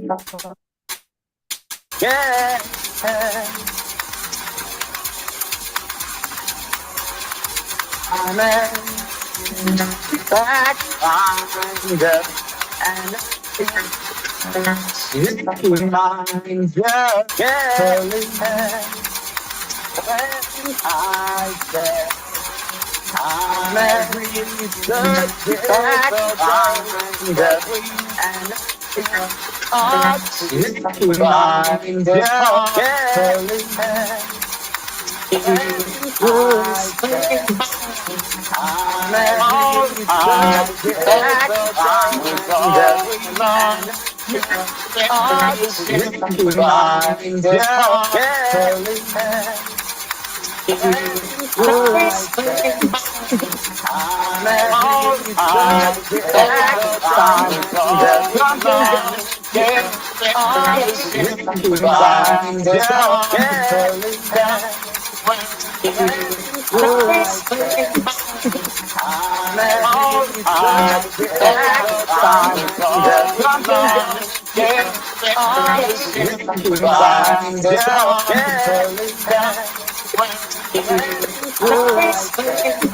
Yeah. I'm back under and it's mind your killing when I said I'm every good back under and it's mind your killing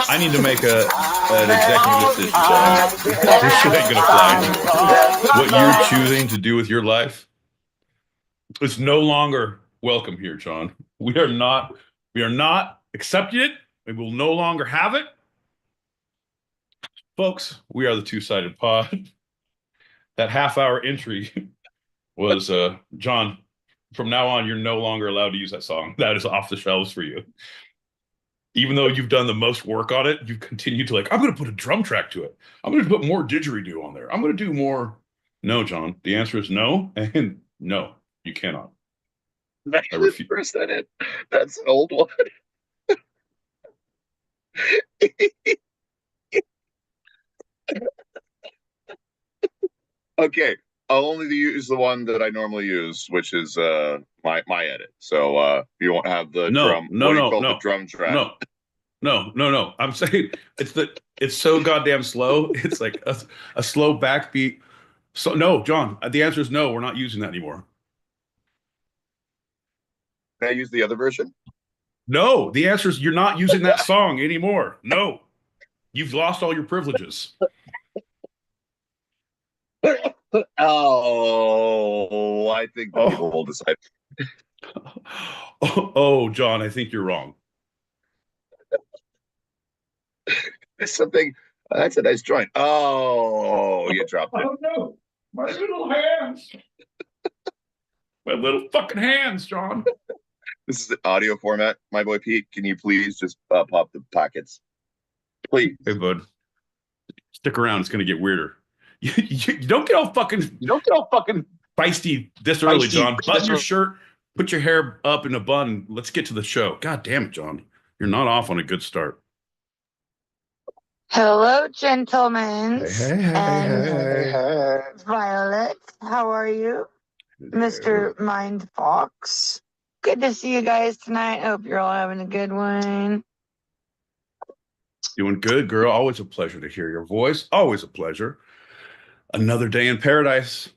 I need to make an executive decision, John. This shit ain't gonna fly anymore. What you're choosing to do with your life is no longer welcome here, John. We are not accepting it. We will no longer have it. Folks, we are the Two-Sided Pod. That half-hour entry was John. From now on, you're no longer allowed to use that song. That is off the shelves for you. Even though you've done the most work on it, you continue to like, I'm going to put a drum track to it. I'm going to put more didgeridoo on there. I'm going to do more. No, John. The answer is no. And no, you cannot. I refuse. That's an old one. Okay, I'll only use the one that I normally use, which is my edit. So you won't have the drum. The drum track. No. I'm saying it's so goddamn slow. It's like a slow backbeat. So no, John. The answer is no. We're not using that anymore. Can I use the other version? No, the answer is you're not using that song anymore. No, you've lost all your privileges. Oh, I think the people will decide. Oh, John, I think you're wrong. Something. That's a nice joint. Oh, you dropped it. Oh no, my little hands. My little fucking hands, John. This is the audio format. My boy Pete, can you please just pop the pockets? Please. Hey, bud. Stick around. It's going to get weirder. You don't get all fucking feisty this early, John. Button your shirt, put your hair up in a bun. Let's get to the show. God damn it, John. You're not off on a good start. Hello, gentlemen. Hey. Violet, how are you? Mr. Mind Fox. Good to see you guys tonight. Hope you're all having a good one. Doing good, girl. Always a pleasure to hear your voice. Always a pleasure. Another day in paradise.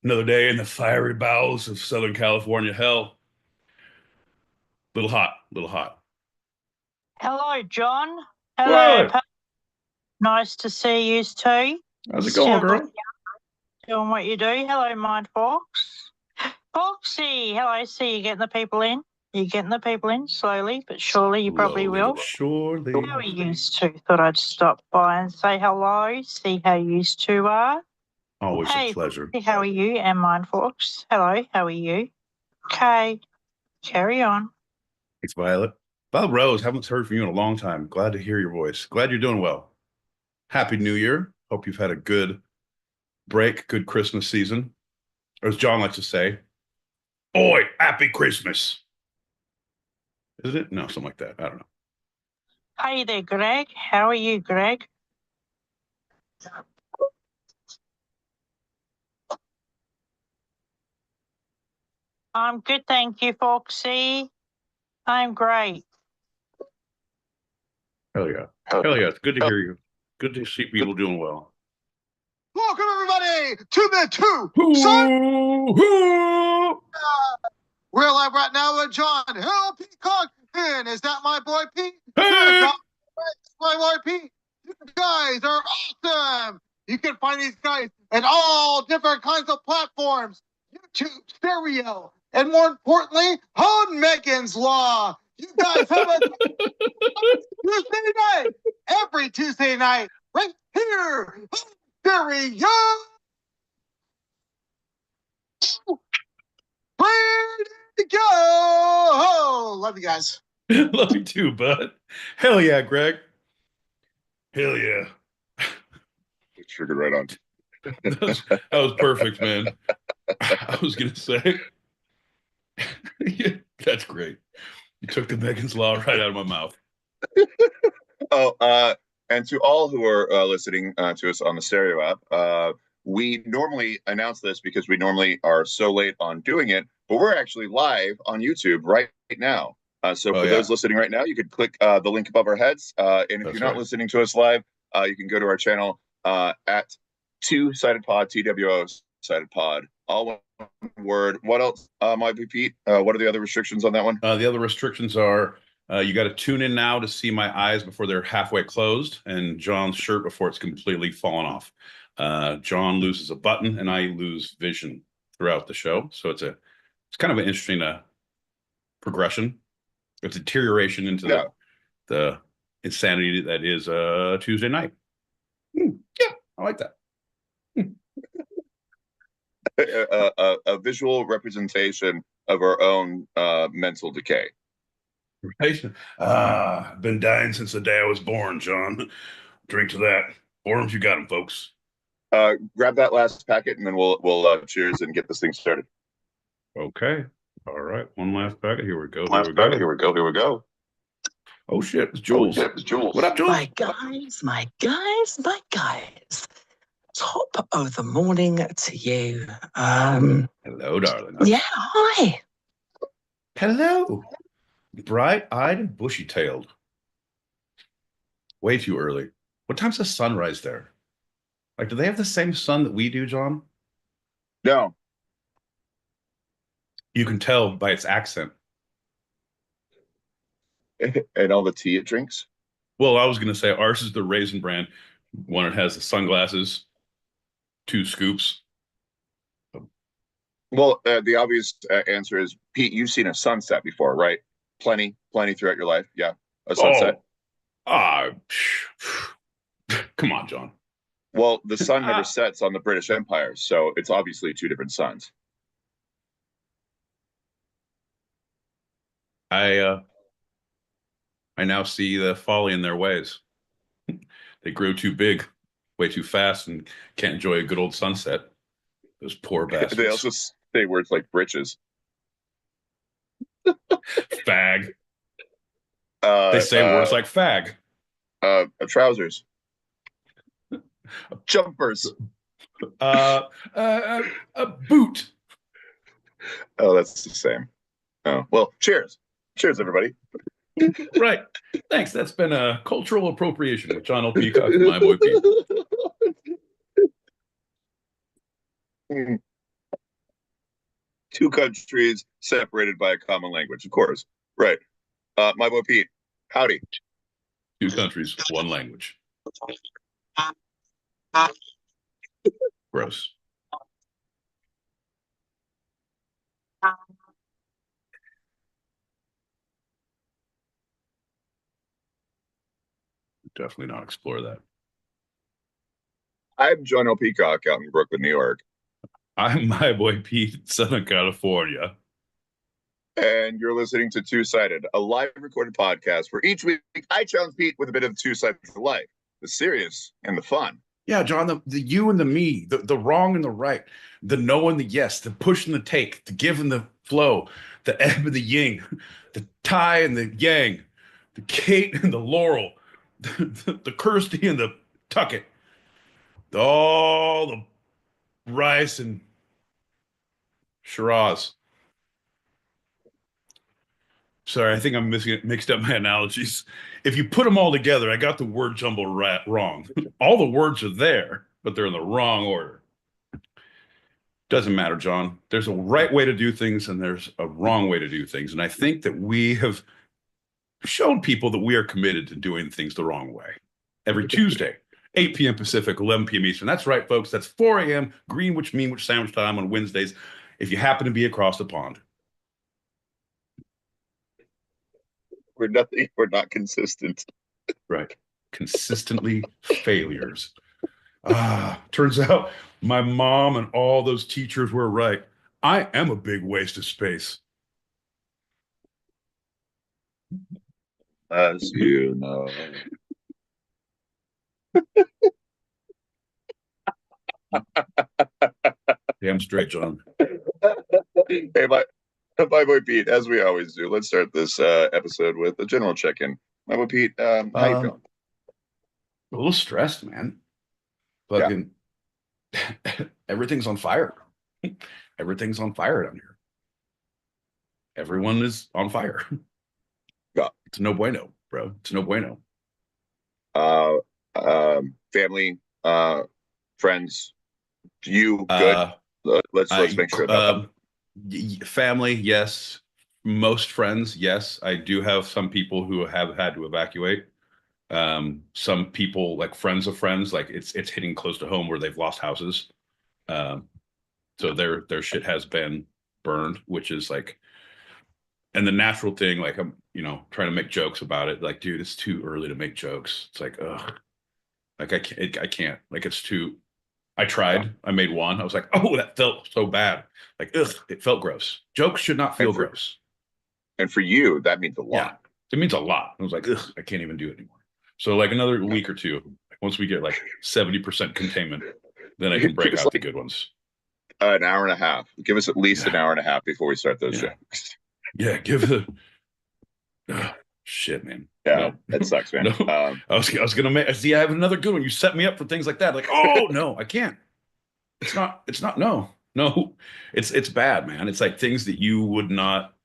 Another day in the fiery bowels of Southern California hell. Little hot. Hello, John. Hello. What? Nice to see you too. How's it going, girl? Doing what you do. Hello, Mind Fox. Foxy, hello. See you getting the people in. You're getting the people in slowly, but surely you probably will. Surely. How are you two? Thought I'd stop by and say hello, see how you two are. Always a pleasure. Foxy, how are you? And Mind Fox, hello, how are you? Okay, carry on. Thanks, Violet. Bob Rose, haven't heard from you in a long time. Glad to hear your voice. Glad you're doing well. Happy New Year. Hope you've had a good break, good Christmas season. Or as John likes to say, "Oi, happy Christmas." Is it? No, something like that. I don't know. Hey there, Greg. How are you, Greg? I'm good, thank you, Foxy. I'm great. Hell yeah. Hell yeah. It's good to hear you. Good to see people doing well. Welcome everybody to the Two Side. We're live right now with John Hill Peacock. And is that my boy Pete? Hey! That's my boy Pete. You guys are awesome. You can find these guys at all different kinds of platforms. YouTube, stereo, and more importantly, on Megan's Law. You guys have a Tuesday night, every Tuesday night, right here on stereo. Ready to go. Love you guys. Love you too, bud. Hell yeah, Greg. Hell yeah. Triggered right on. That was perfect, man. I was going to say, yeah, that's great. You took the Megan's Law right out of my mouth. And to all who are listening to us on the stereo app, we normally announce this because we normally are so late on doing it, but we're actually live on YouTube right now. So for those listening right now, you could click the link above our heads. And if you're not listening to us live, you can go to our channel at Two-Sided Pod, TWO Sided Pod, all one word. What else might be, Pete? What are the other restrictions on that one? The other restrictions are you got to tune in now to see my eyes before they're halfway closed, and John's shirt before it's completely fallen off. John loses a button, and I lose vision throughout the show. So it's kind of an interesting progression. It's a deterioration into the insanity that is Tuesday night. Yeah, I like that. A visual representation of our own mental decay. Right? I've been dying since the day I was born, John. Drink to that. Forums, you got them, folks. Grab that last packet, and then we'll cheers and get this thing started. Okay. All right. One last packet. Here we go. Here we go. Oh shit, it's Jules. What up, Jules? My guys. Top of the morning to you. Hello, darling. Yeah, hi. Hello. Bright-eyed and bushy-tailed. Way too early. What time's the sunrise there? Like, do they have the same sun that we do, John? No. You can tell by its accent. And all the tea it drinks? Well, I was going to say ours is the Raisin Bran. One, it has the sunglasses, 2 scoops. Well, the obvious answer is, Pete, you've seen a sunset before, right? Plenty throughout your life. Yeah, a sunset. Come on, John. Well, the sun never sets on the British Empire, so it's obviously 2 different suns. I now see the folly in their ways. They grow too big, way too fast, and can't enjoy a good old sunset. Those poor bastards. They also say words like britches. Fag. They say words like fag. Trousers. Jumpers. A boot. Oh, that's the same. Oh, well, cheers. Cheers, everybody. Right. Thanks. That's been a cultural appropriation with John L. Peacock and my boy Pete. Two countries separated by a common language, of course. Right. My boy Pete, howdy. 2 countries, 1 language. Gross. Definitely not explore that. I'm John L. Peacock out in Brooklyn, New York. I'm my boy Pete, Southern California. And you're listening to Two-Sided, a live recorded podcast where each week I challenge Pete with a bit of two sides of life, the serious and the fun. Yeah, John, the you and the me, the wrong and the right, the no and the yes, the push and the take, the give and the flow, the ebb and the yin, the Tai and the yang, the Kate and the Laurel, the Kirsty and the Tucket, all the Rice and Shiraz. Sorry, I think I'm mixed up my analogies. If you put them all together, I got the word jumble wrong. All the words are there, but they're in the wrong order. Doesn't matter, John. There's a right way to do things and there's a wrong way to do things. And I think that we have shown people that we are committed to doing things the wrong way. Every Tuesday, 8 p.m. Pacific, 11 p.m. Eastern. That's right, folks. That's 4 a.m. Greenwich Meanwich Sandwich time on Wednesdays if you happen to be across the pond. We're nothing. We're not consistent. Right. Consistently failures. Turns out my mom and all those teachers were right. I am a big waste of space. As you know. Damn straight, John. Hey, my boy Pete, as we always do, let's start this episode with a general check-in. My boy Pete, how you feeling? A little stressed, man. Fucking everything's on fire. Everything's on fire down here. Everyone is on fire. Yeah. It's no bueno, bro. It's no bueno. Family, friends, you good? Let's make sure about that. Family, yes. Most friends, yes. I do have some people who have had to evacuate. Some people, like friends of friends, like it's hitting close to home where they've lost houses. So their shit has been burned, which is like, and the natural thing, like I'm, trying to make jokes about it. Like, dude, it's too early to make jokes. It's like, ugh, like I can't, like it's too. I tried. I made one. I was like, oh, that felt so bad. Like, ugh, it felt gross. Jokes should not feel gross. And for you, that means a lot. Yeah, it means a lot. I was like, ugh, I can't even do it anymore. So like another week or two, once we get like 70% containment, then I can break out the good ones. An hour and a half. Give us at least an hour and a half before we start those jokes. Yeah, give it. Shit, man. Yeah, no. That sucks, man. No. I was gonna make. See, I have another good one. You set me up for things like that. Like, oh no, I can't. It's not. No. It's bad, man. It's like things that you would not.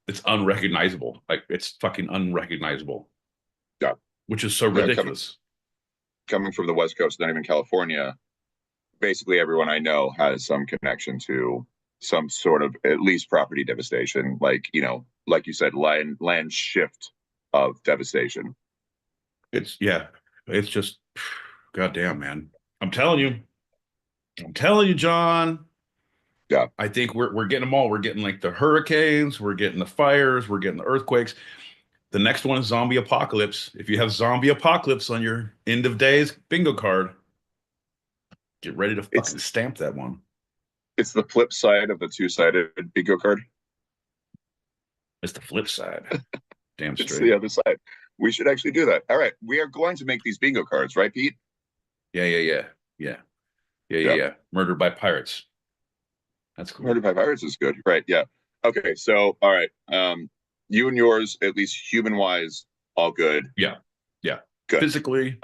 It's unrecognizable. Like it's fucking unrecognizable. Yeah. Which is so ridiculous. Coming from the West Coast, not even California, basically everyone I know has some connection to some sort of at least property devastation. Like, like you said, land shift of devastation. It's just goddamn, man. I'm telling you, John. Yeah. I think we're getting them all. We're getting like the hurricanes, we're getting the fires, we're getting the earthquakes. The next one is zombie apocalypse. If you have zombie apocalypse on your end of days bingo card, get ready to fucking stamp that one. It's the flip side of the two-sided bingo card. It's the flip side. Damn straight. It's the other side. We should actually do that. All right. We are going to make these bingo cards, right, Pete? Yeah. Murdered by pirates. That's cool. Murdered by pirates is good. Right. Yeah. Okay. So, all right. You and yours, at least human-wise, all good. Yeah. Good. Physically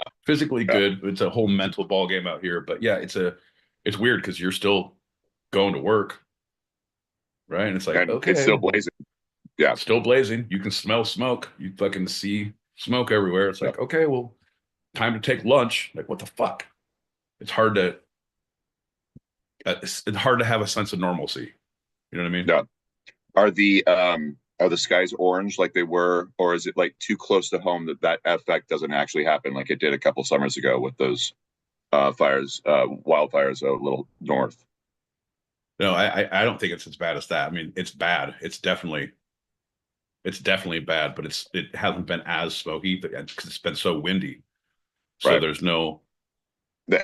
good. It's a whole mental ball game out here. But yeah, it's weird because you're still going to work, right? And it's like, okay, it's still blazing. Yeah, it's still blazing. You can smell smoke. You fucking see smoke everywhere. It's like, okay, well, time to take lunch. Like, what the fuck? It's hard to have a sense of normalcy. You know what I mean? Yeah. Are the skies orange like they were, or is it like too close to home that effect doesn't actually happen like it did a couple summers ago with those wildfires a little north? No, I don't think it's as bad as that. I mean, it's bad. It's definitely bad, but it hasn't been as smoky because it's been so windy. So right. There's no,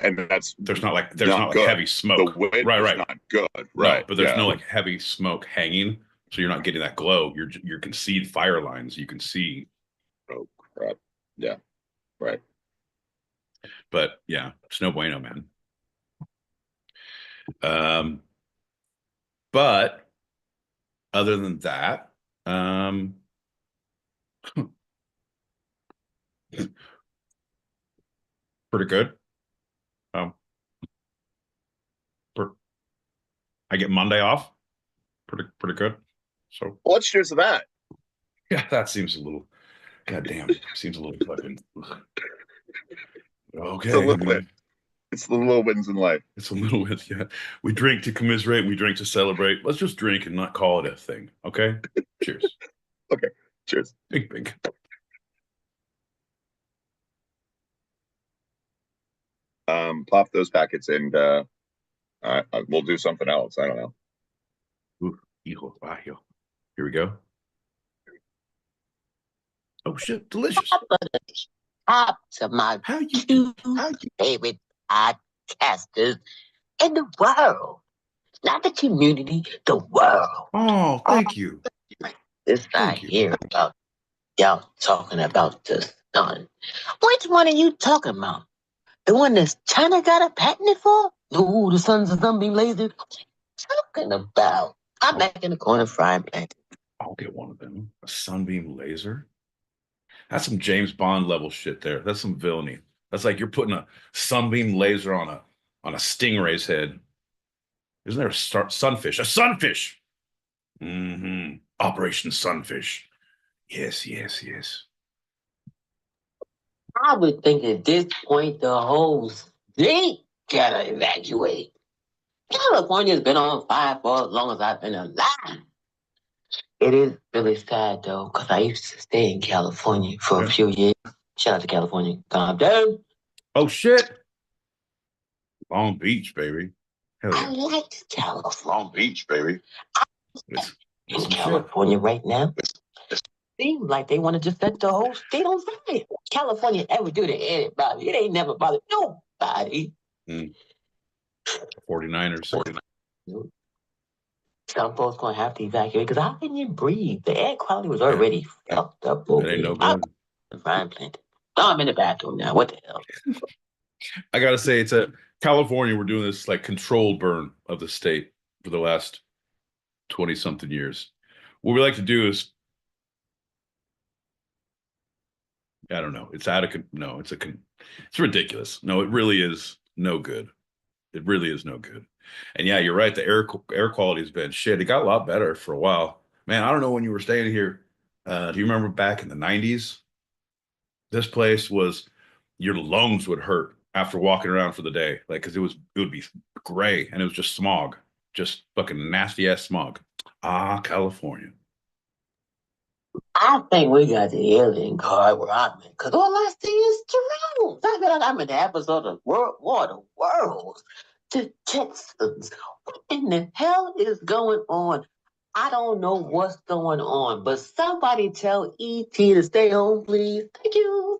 and there's not like heavy smoke. The wind right. is not good. Right. No, but there's no like heavy smoke hanging. So you're not getting that glow. You can see fire lines. You can see. Oh crap! Yeah, right. But yeah, it's no bueno, man. But other than that, pretty good. I get Monday off. Pretty good. So let's cheers to that. Yeah, that seems a little. Goddamn, seems a little fucking. Okay. It's a little bit. It's the little wins in life. It's a little bit, yeah. We drink to commiserate. We drink to celebrate. Let's just drink and not call it a thing. Okay. Cheers. Okay. Cheers. Big. Pop those packets and we'll do something else. I don't know. Ooh, hijo, vaya. Here we go. Oh shit, delicious. Top to my How you two favorite podcasters in the world. Not the community, the world. Oh, thank you. This I Thank you. hear about y'all talking about the sun. Which one are you talking about? The one that China got a patent for? No, the sun's a sunbeam laser. Talking about. I'm back in the corner frying pan. I'll get one of them. A sunbeam laser. That's some James Bond level shit there. That's some villainy. That's like you're putting a sunbeam laser on a stingray's head. Isn't there a sunfish? A sunfish. Mm-hmm. Operation Sunfish. Yes. I would think at this point the whole state gotta evacuate. California's been on fire for as long as I've been alive. It is really sad though, because I used to stay in California for a few years. Shout out to California. Calm down. Oh shit. Long Beach, baby. Hell I yeah. like California. Long Beach, baby. It's In some shit. California right now. Seems like they want to just set the whole state on fire. California ever do to anybody. It ain't never bothered nobody. 49ers. Some folks gonna have to evacuate because how can you breathe? The air quality was already fucked up over That ain't no here. good. I'm in the bathroom now. What the hell? I gotta say, it's California. We're doing this like controlled burn of the state for the last 20-something years. What we like to do is, I don't know. It's no. It's ridiculous. No, it really is no good. It really is no good. And yeah, you're right. The air quality has been shit. It got a lot better for a while. Man, I don't know when you were staying here. Do you remember back in the 90s? This place was, your lungs would hurt after walking around for the day. Like, because it would be gray and it was just smog. Just fucking nasty ass smog. Ah, California. I think we got the alien card where I'm in, because all I see is drones. I feel like I'm in the episode of World War the Worlds. The Texans. What in the hell is going on? I don't know what's going on, but somebody tell E.T. to stay home, please. Thank you.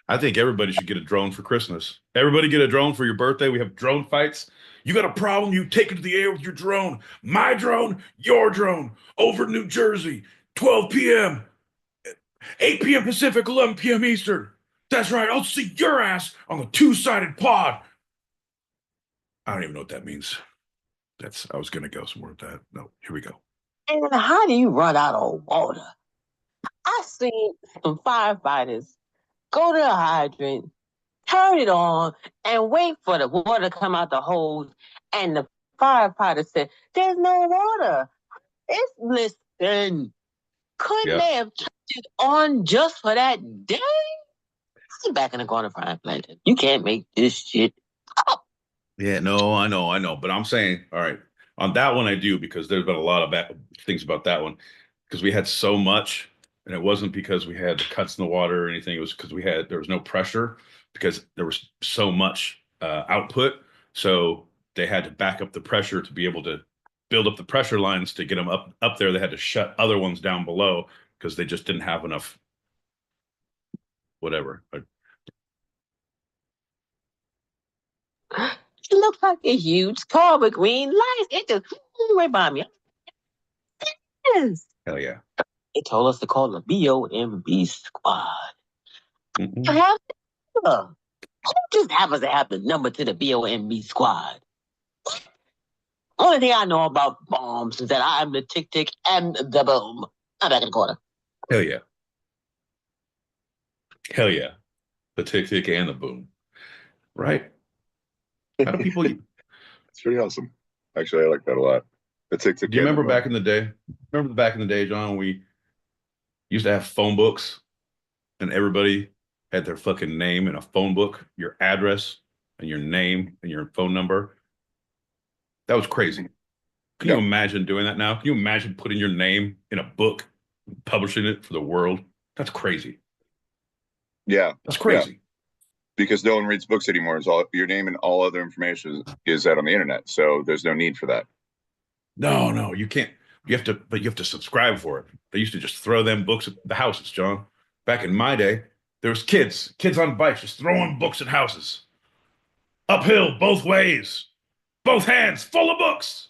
I think everybody should get a drone for Christmas. Everybody get a drone for your birthday. We have drone fights. You got a problem, you take it to the air with your drone. My drone, your drone. Over New Jersey, 12 p.m., 8 p.m. Pacific, 11 p.m. Eastern. That's right, I'll see your ass on the two-sided pod. I don't even know what that means. I was going to go somewhere with that. No, here we go. And how do you run out of water? I seen some firefighters go to a hydrant, turn it on, and wait for the water to come out the hose. And the firefighter said, "There's no water." Listen, couldn't they have turned it on just for that day? Sit back in the corner frying plantain. You can't make this shit up. Yeah, no, I know. But I'm saying, all right, on that one I do, because there's been a lot of bad things about that one, because we had so much, and it wasn't because we had the cuts in the water or anything. It was because there was no pressure, because there was so much output. So they had to back up the pressure to be able to build up the pressure lines to get them up there. They had to shut other ones down below because they just didn't have enough, whatever. It looks like a huge car with green lights. It just right by me. Yes. Hell yeah. They told us to call the BOMB squad. Mm-mm. Who just happens to have the number to the BOMB squad? Only thing I know about bombs is that I'm the tick tick and the boom. I'm back in the corner. Hell yeah. Hell yeah. The tick tick and the boom. Right? How do people It's pretty awesome. Actually, I like that a lot. The tick tick. Do you remember back in the day? Remember back in the day, John, we used to have phone books and everybody had their fucking name in a phone book, your address and your name and your phone number. That was crazy. Can you imagine doing that now? Can you imagine putting your name in a book, publishing it for the world? That's crazy. Yeah. That's crazy. Yeah. Because no one reads books anymore. It's all your name and all other information is out on the internet. So there's no need for that. No, you can't. But you have to subscribe for it. They used to just throw them books at the houses, John. Back in my day, there was kids on bikes just throwing books at houses. Uphill, both ways, both hands, full of books.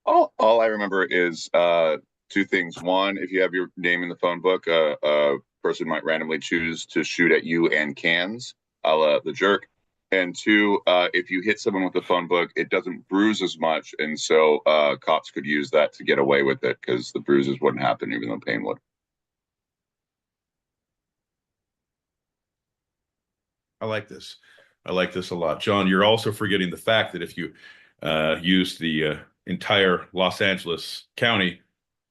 All I remember is two things. One, if you have your name in the phone book, a person might randomly choose to shoot at you and cans, a la the jerk. And two, if you hit someone with the phone book, it doesn't bruise as much, and so cops could use that to get away with it because the bruises wouldn't happen, even though pain would. I like this. I like this a lot, John. You're also forgetting the fact that if you use the entire Los Angeles County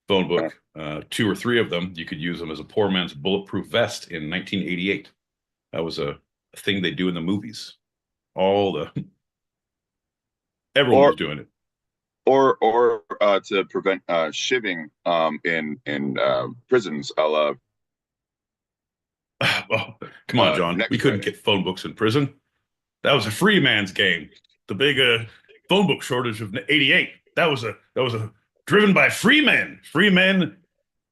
phone book, 2 or 3 of them, you could use them as a poor man's bulletproof vest in 1988. That was a thing they do in the movies. Everyone was doing it. Or to prevent shivving in prisons, a la. Oh, come on, John. We couldn't get phone books in prison. That was a free man's game. The big phone book shortage of '88. That was a driven by free men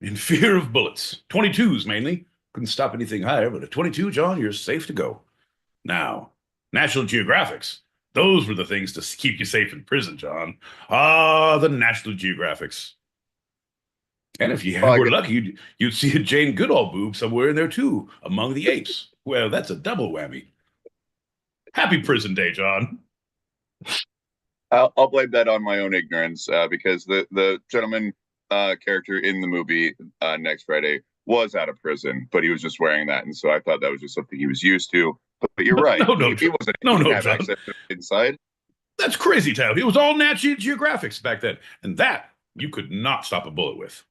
in fear of bullets. 22s mainly. Couldn't stop anything higher, but a 22, John, you're safe to go. Now, National Geographics. Those were the things to keep you safe in prison, John. Ah, the National Geographics. And if you were lucky, you'd see a Jane Goodall boob somewhere in there too, among the apes. Well, that's a double whammy. Happy prison day, John. I'll blame that on my own ignorance because the gentleman character in the movie Next Friday was out of prison, but he was just wearing that, and so I thought that was just something he was used to. But you're right. He wasn't. He didn't have access to inside. That's crazy town. It was all National Geographics back then, and that you could not stop a bullet with.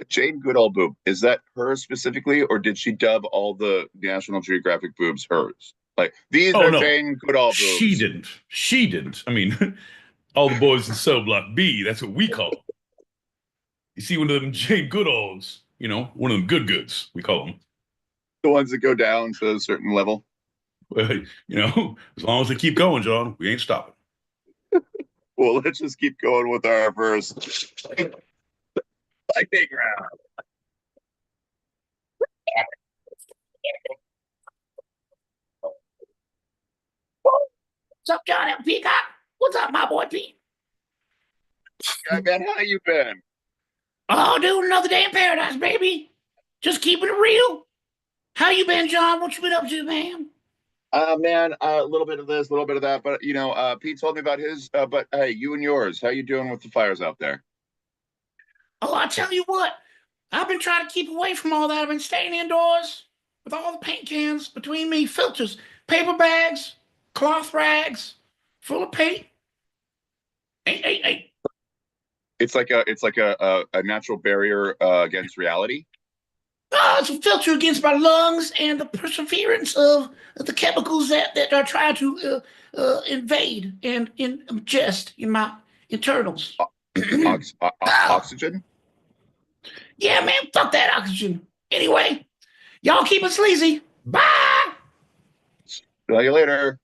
Jane Goodall boob, is that her specifically, or did she dub all the National Geographic boobs hers? Like, these are no. Jane Goodall boobs. She didn't. I mean, all the boys in Cell Block B, that's what we call them. You see one of them Jane Goodalls, one of them good goods, we call them. The ones that go down to a certain level. Well, as long as they keep going, John, we ain't stopping. Well, let's just keep going with our first lightning round. What's up, John and Peacock? What's up, my boy Pete? Yeah, man, how you been? Oh, dude, another day in paradise, baby. Just keeping it real. How you been, John? What you been up to, man? Man, a little bit of this, a little bit of that, but Pete told me about his. But hey, you and yours, how you doing with the fires out there? Oh, I tell you what, I've been trying to keep away from all that. I've been staying indoors with all the paint cans between me, filters, paper bags, cloth rags, full of paint. Hey. It's like a natural barrier against reality. Oh, it's a filter against my lungs and the perseverance of the chemicals that are trying to invade and ingest in my internals. Oxygen? Yeah, man, fuck that oxygen. Anyway, y'all keep it sleazy. Bye! See you later.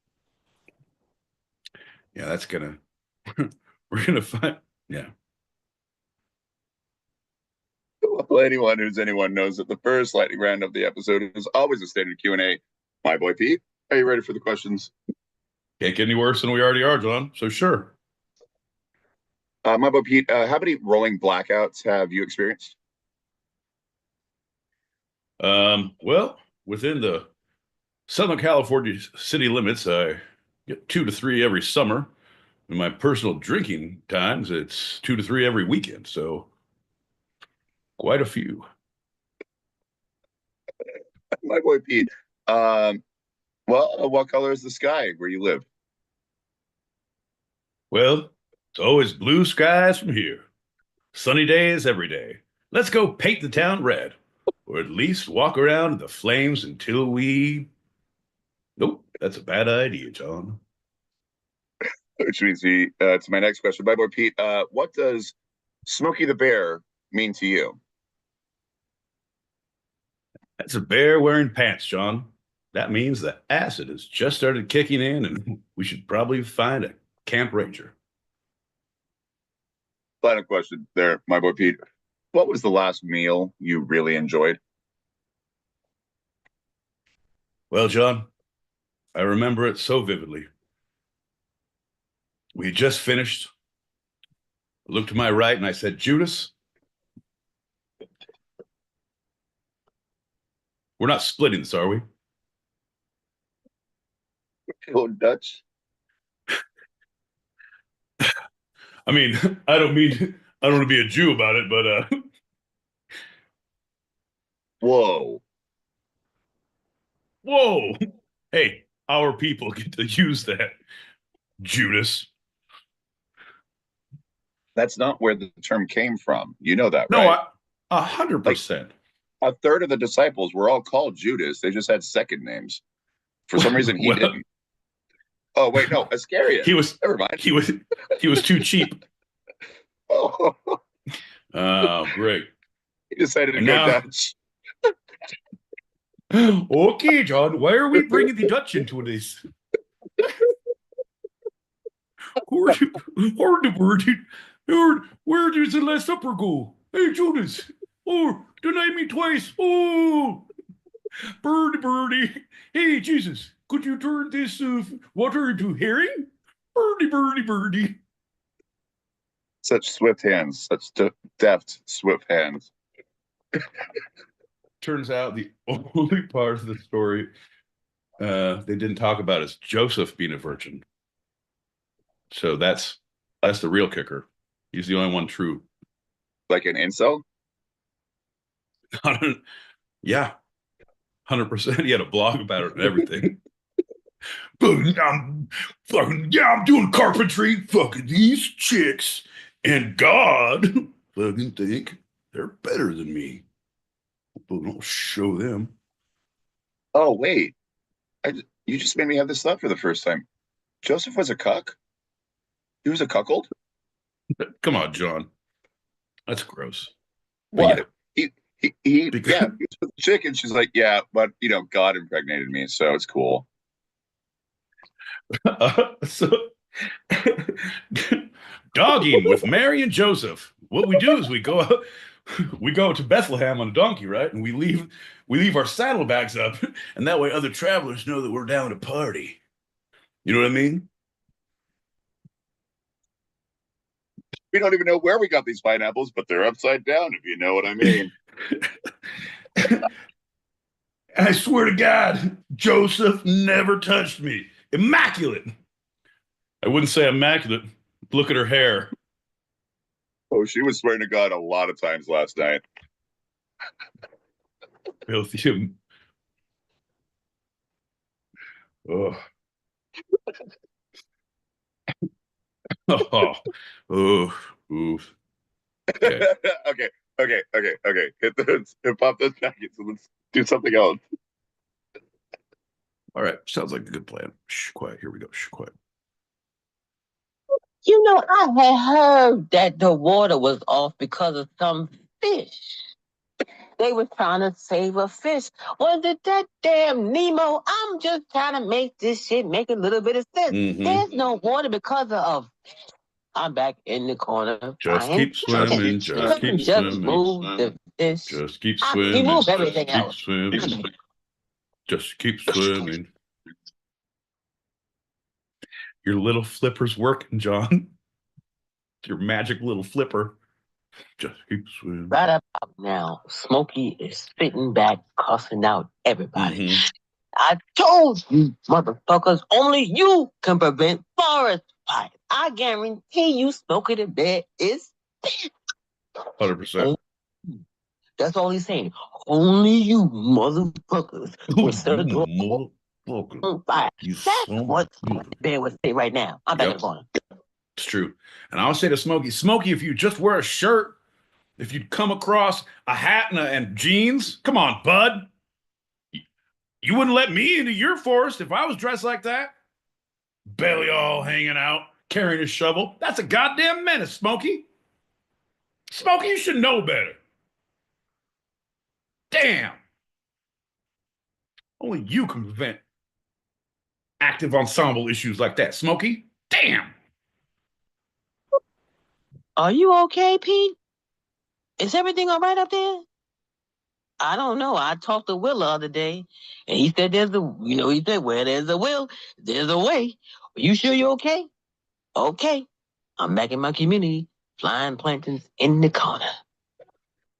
Yeah, that's gonna... We're gonna find... Yeah. Well, anyone knows that the first lightning round of the episode is always a standard Q&A. My boy Pete, are you ready for the questions? Can't get any worse than we already are, John, so sure. My boy Pete, how many rolling blackouts have you experienced? Well, within the Southern California city limits, I get 2 to 3 every summer. In my personal drinking times, it's 2 to 3 every weekend, so quite a few. My boy Pete, well, what color is the sky where you live? Well, it's always blue skies from here. Sunny days every day. Let's go paint the town red. or at least walk around in the flames until we... Nope, that's a bad idea, John. Which means to my next question. My boy Pete, what does Smokey the Bear mean to you? That's a bear wearing pants, John. That means the acid has just started kicking in, and we should probably find a camp ranger. Final question there, my boy Pete. What was the last meal you really enjoyed? Well, John, I remember it so vividly. We had just finished. I looked to my right and I said, Judas, we're not splitting this, are we? Oh, Dutch. I mean, I don't want to be a Jew about it, but Whoa. whoa. Hey, our people get to use that, Judas. That's not where the term came from. You know that, No, right? 100%. A third of the disciples were all called Judas. They just had second names. For some reason, he Well, didn't. Oh, wait, no, Iscariot. Never mind. He was too cheap. Oh, Oh, great. he decided to And go now- Dutch. Okay, John, why are we bringing the Dutch into this? Where does the Last Supper go? Hey, Judas. Oh, deny me twice. Oh, birdie. Hey, Jesus, could you turn this water into herring? Birdie. Such swift hands, such deft, swift hands. Turns out the only part of the story they didn't talk about is Joseph being a virgin. So that's the real kicker. He's the only one true. Like an incel? Yeah, 100%. He had a blog about it and everything. I'm doing carpentry. Fucking these chicks and God fucking think they're better than me. But I'll show them. Oh, wait. You just made me have this thought for the first time. Joseph was a cuck? He was a cuckold? Come on, John. That's gross. What? Yeah. He was with the chick, and she's like, yeah, but, God impregnated me, so it's cool. So, dogging with Mary and Joseph. What we do is we go to Bethlehem on a donkey, right? And we leave our saddlebags up, and that way other travelers know that we're down to party. You know what I mean? We don't even know where we got these pineapples, but they're upside down, if you know what I mean. I swear to God, Joseph never touched me. Immaculate. I wouldn't say immaculate. Look at her hair. Oh, she was swearing to God a lot of times last night. Filthy. Oh. Oof. Okay. okay. Hit pop those packets and let's do something else. All right. Sounds like a good plan. Shh, quiet. Here we go. Shh, quiet. You know, I had heard that the water was off because of some fish. They were trying to save a fish. Was it that damn Nemo? I'm just trying to make this shit make a little bit of sense. There's no water because of fish. I'm back in the corner. Just keep swimming. Just keep swimming. Move the fish. Just keep You swimming. move everything Just keep else. swimming. Just keep swimming. Your little flipper's working, John. Your magic little flipper. Just keep swimming. Right about now, Smokey is spitting back, cussing out everybody. I told you, motherfuckers, only you can prevent forest fires. I guarantee you, Smokey the Bear is 100%. That's all he's saying. Only you motherfuckers will set the world on fire. That's what Smokey the Bear would say right now. I'm back in the corner. It's true. And I'll say to Smokey, if you just wear a shirt, if you'd come across a hat and jeans, come on, bud. You wouldn't let me into your forest if I was dressed like that. Belly all hanging out, carrying a shovel. That's a goddamn menace, Smokey. Smokey, you should know better. Damn. Only you can prevent active ensemble issues like that, Smokey. Damn. Are you okay, Pete? Is everything all right up there? I don't know. I talked to Will the other day, and he said he said, where there's a will, there's a way. Are you sure you're okay? Okay. I'm back in my community, flying plantains in the corner.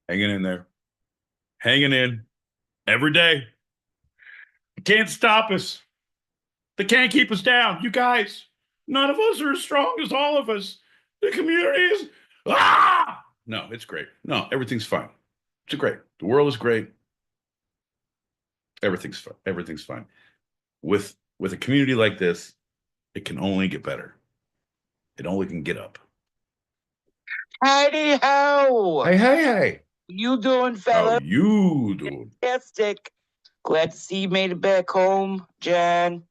Hanging in there. Hanging in. Every day. You can't stop us. They can't keep us down. You guys, none of us are as strong as all of us. The community is, No, it's great. No, everything's fine. It's great. The world is great. Everything's fine. Everything's fine. With a community like this, it can only get better. It only can get up. Howdy ho! Hey. You doing, How fella? you doing? Fantastic. Glad to see you made it back home, John.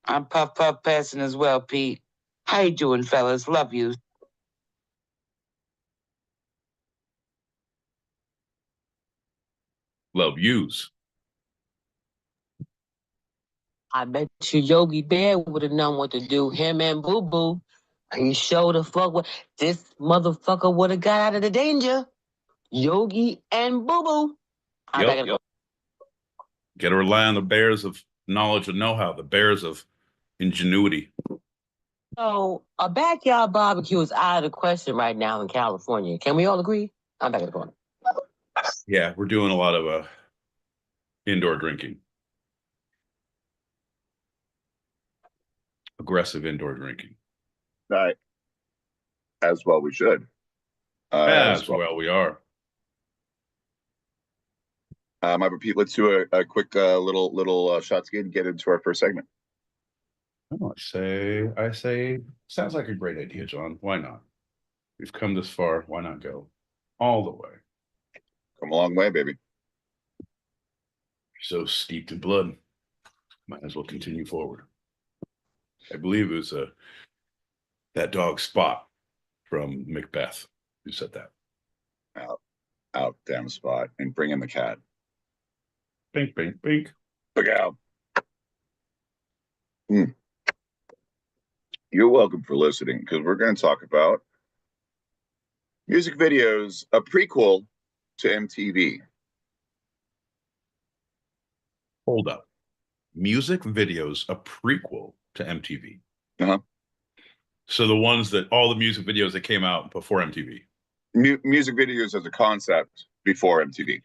I'm Puff passing as well, Pete. How you doing, fellas? Love you. Love yous. I bet you Yogi Bear would have known what to do. Him and Boo Boo. He showed the fuck what this motherfucker would have got out of the danger. Yogi and Boo Boo. Yep. Got to rely on the bears of knowledge and know-how, the bears of ingenuity. So a backyard barbecue is out of the question right now in California. Can we all agree? I'm back in the corner. Yeah, we're doing a lot of indoor drinking. Aggressive indoor drinking. Right. As well we should. As well we are. I repeat, let's do a quick little shot ski and get into our first segment. Oh, I say, sounds like a great idea, John. Why not? We've come this far. Why not go all the way? Come a long way, baby. So steeped in blood, might as well continue forward. I believe it was that dog Spot from Macbeth who said that. Out, damn Spot, and bring in the cat. Bink, bink, bink. Look out. You're welcome for listening, because we're going to talk about music videos, a prequel to MTV. Hold up. Music videos, a prequel to MTV. Uh-huh. So all the music videos that came out before MTV. Music videos as a concept before MTV.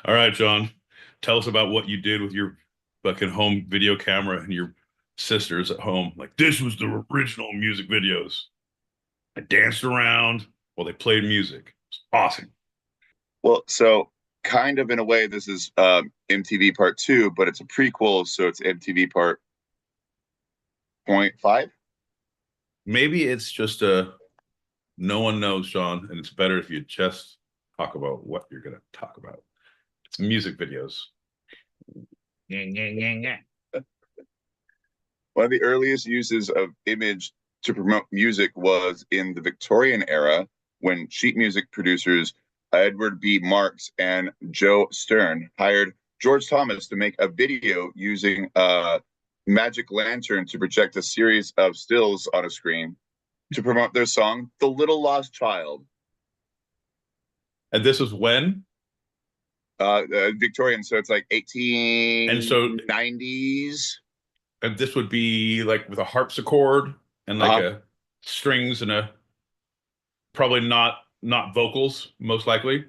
All right, John, tell us about what you did with your fucking home video camera and your sisters at home. Like, this was the original music videos. I danced around while they played music. It's awesome. Well, so kind of in a way, this is MTV Part 2, but it's a prequel, so it's MTV Part 0.5. Maybe it's just no one knows, John, and it's better if you just talk about what you're going to talk about. It's music videos. One of the earliest uses of image to promote music was in the Victorian era, when sheet music producers Edward B. Marks and Joe Stern hired George Thomas to make a video using a magic lantern to project a series of stills on a screen to promote their song, The Little Lost Child. And this was when? Victorian, so it's like 1890s. And so, and this would be like with a harpsichord and like a strings and a probably not vocals, most likely.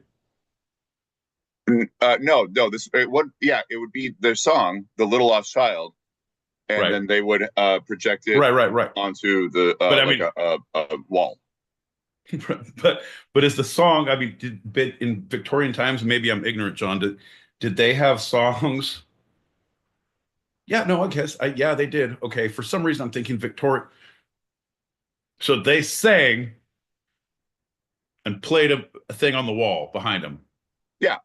No, it would be their song, The Little Lost Child, and then they would project it onto the a wall. But is the song, I mean, in Victorian times, maybe I'm ignorant, John, did they have songs? Yeah, no, I guess yeah, they did. Okay, for some reason I'm thinking Victoria. So they sang and played a thing on the wall behind him. Yeah.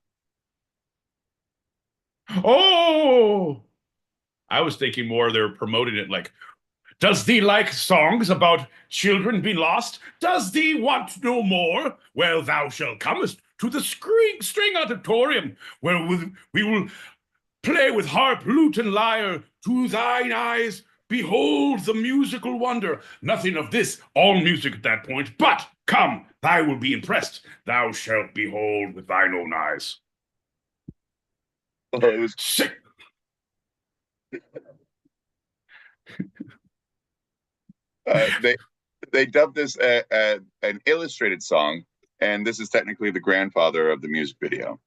Oh, I was thinking more they're promoting it like, does thee like songs about children being lost? Does thee want to know more? Well, thou shalt comest to the string auditorium, where we will play with harp, lute, and lyre. To thine eyes behold the musical wonder. Nothing of this, all music at that point, but come, thou will be impressed. Thou shalt behold with thine own eyes. Oh, it was Sick. they dubbed this an illustrated song, and this is technically the grandfather of the music video.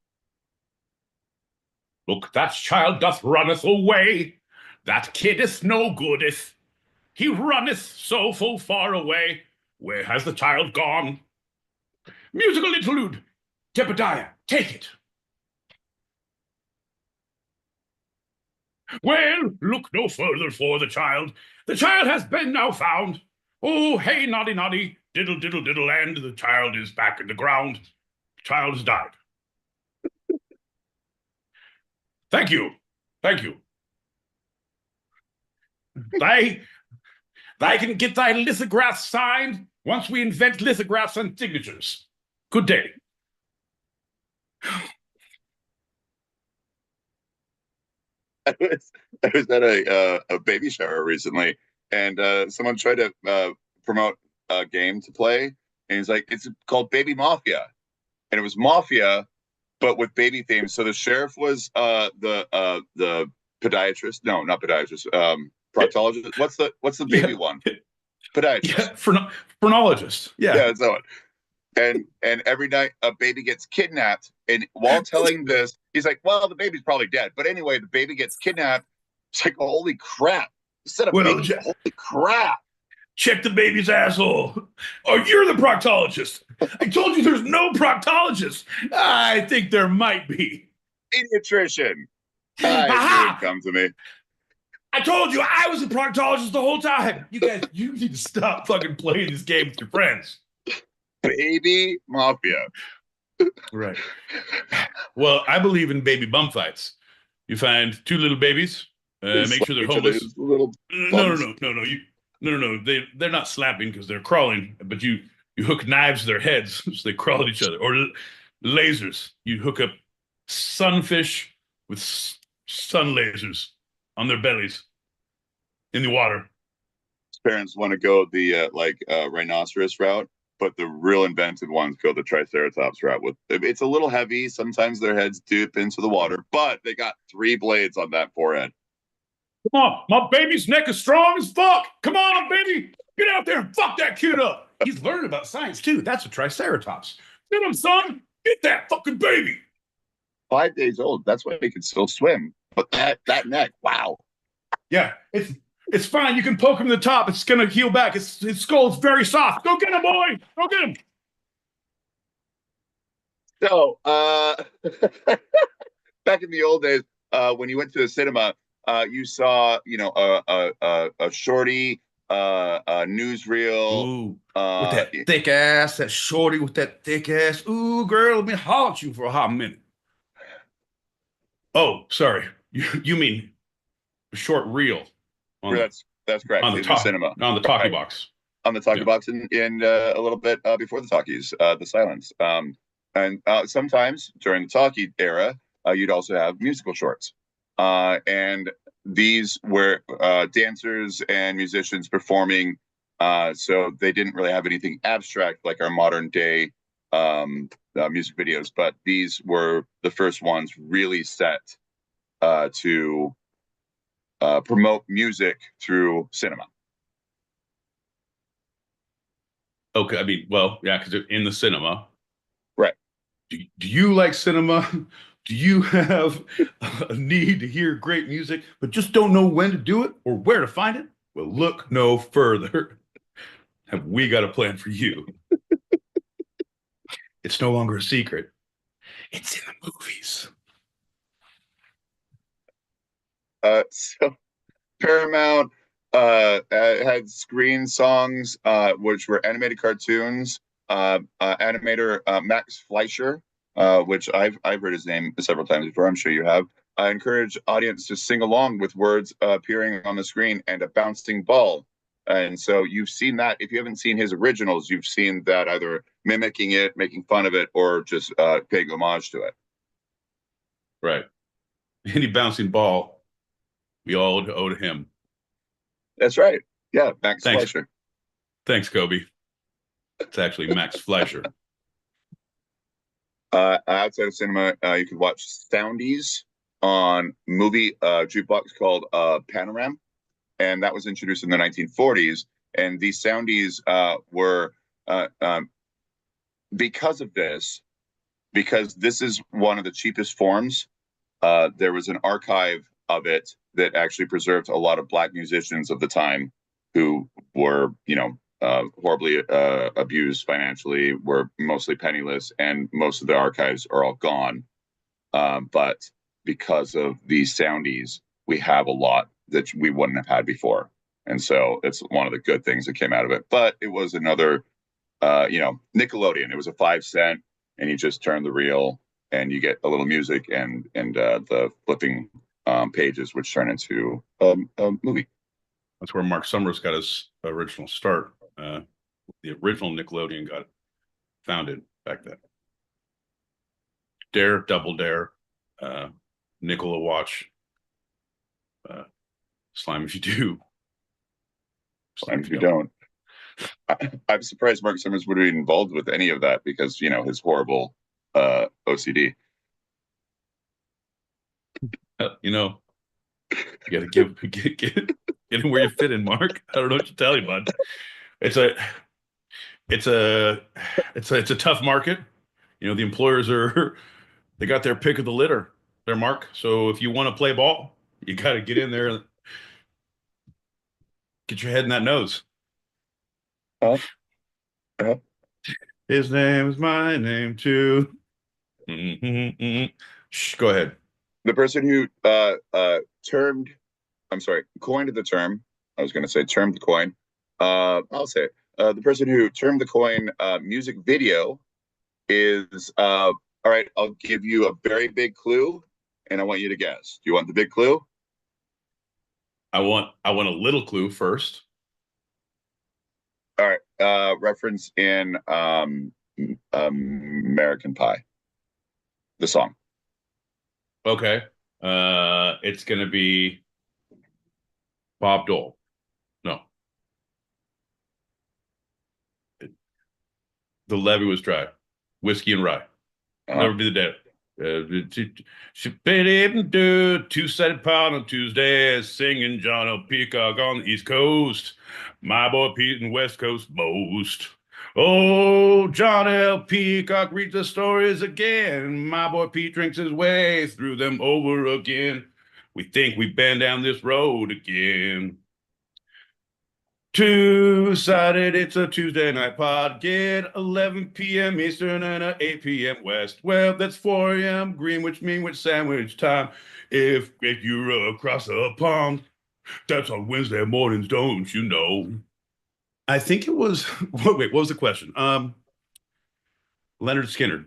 Look, that child doth runneth away. That kiddeth no goodeth. He runneth so full far away. Where has the child gone? Musical interlude. Jebediah, take it. Well, look no further for the child. The child has been now found. Oh, hey, noddy, noddy, diddle, diddle, diddle, and the child is back in the ground. The child has died. Thank you. Thank you. Thy can get thy lithographs signed once we invent lithographs and signatures. Good day. I was at a baby shower recently, and someone tried to promote a game to play, and he's like, "It's called Baby Mafia," and it was Mafia, but with baby themes. So the sheriff was the podiatrist. No, not podiatrist. Proctologist. What's the baby one? Podiatrist. Yeah, phrenologist. Yeah. Yeah, that's that one. And every night a baby gets kidnapped, and while telling this, he's like, "Well, the baby's probably dead." But anyway, the baby gets kidnapped. It's like, holy crap! Instead of Well, baby, holy crap! Check the baby's asshole. Oh, you're the proctologist. I told you there's no proctologist. I think there might be. Pediatrician. I knew come to me. I told you I was a proctologist the whole time. You guys, you need to stop fucking playing this game with your friends. Baby Mafia. Right. Well, I believe in baby bum fights. You find two little babies, make sure they're homeless. No. They're not slapping because they're crawling, but you hook knives to their heads so they crawl at each other. Or lasers. You hook up sunfish with sun lasers on their bellies in the water. Parents want to go the rhinoceros route, but the real inventive ones go the triceratops route. It's a little heavy. Sometimes their heads dip into the water, but they got 3 blades on that forehead. Come on, my baby's neck is strong as fuck. Come on, baby, get out there and fuck that kid up. He's learning about science too. That's a triceratops. Get him, son. Get that fucking baby. 5 days old. That's why he can still swim. But that neck, wow. Yeah, it's fine. You can poke him in the top. It's gonna heal back. His skull's very soft. Go get him, boy. Go get him. So, back in the old days, when you went to the cinema, you saw, a shorty, a newsreel. Ooh, with that thick ass, that shorty with that thick ass. Ooh, girl, let me holler at you for a hot minute. Oh, sorry. You mean a short reel? That's correct. On the cinema, on the talkie box. On the talkie box, and a little bit before the talkies, the silence. And sometimes during the talkie era, you'd also have musical shorts. And these were dancers and musicians performing. So they didn't really have anything abstract like our modern day music videos, but these were the first ones really set to promote music through cinema. Okay, I mean, well, yeah, because they're in the cinema. Right. Do you like cinema? Do you have a need to hear great music, but just don't know when to do it or where to find it? Well, look no further. Have we got a plan for you? It's no longer a secret. It's in the movies. So Paramount had screen songs, which were animated cartoons animator Max Fleischer, which I've heard his name several times before. I'm sure you have. I encourage audience to sing along with words appearing on the screen and a bouncing ball. And so you've seen that. If you haven't seen his originals, you've seen that either mimicking it, making fun of it, or just paying homage to it. Right. Any bouncing ball, we all owe to him. That's right. Yeah, Max Thanks. Fleischer. Thanks, Kobe. It's actually Max Fleischer. Outside of cinema, you could watch Soundies on movie jukebox called Panorama, and that was introduced in the 1940s. And these Soundies were because of this, because this is one of the cheapest forms. There was an archive of it that actually preserved a lot of Black musicians of the time who were, horribly abused financially, were mostly penniless, and most of the archives are all gone. But because of these Soundies, we have a lot that we wouldn't have had before. And so it's one of the good things that came out of it. But it was another, Nickelodeon. It was a 5 cent, and you just turn the reel and you get a little music and the flipping pages, which turn into a movie. That's where Mark Summers got his original start. The original Nickelodeon got founded back then. Dare, Double Dare, Nickel a Watch, Slime If You Do. Slime If You Don't. I'm surprised Mark Summers would be involved with any of that because, his horrible OCD. You got to get him where you fit in, Mark. I don't know what to tell you, bud. It's a tough market. The employers they got their pick of the litter there, Mark. So if you want to play ball, you got to get in there and get your head in that nose. His name is my name too. Shh, go ahead. The person who coined the term, I was going to say termed the coin. I'll say it. The person who termed the coin music video is, all right, I'll give you a very big clue and I want you to guess. Do you want the big clue? I want a little clue first. All right. Reference in American Pie, the song. Okay. It's gonna be Bob Dole. No. The levee was dry. Whiskey and rye. Never be the day. Two-sided pot on Tuesday, singing John L. Peacock on the East Coast. My boy Pete in West Coast most. Oh, John L. Peacock reads the stories again. My boy Pete drinks his way through them over again. We think we've been down this road again. Two-sided, it's a Tuesday night pod. Get 11 p.m. Eastern and 8 p.m. West. Well, that's 4 a.m. Greenwich, Meanwich sandwich time. If you're across the pond, that's on Wednesday mornings, don't you know? I think it was, wait, what was the question? Leonard Skinner.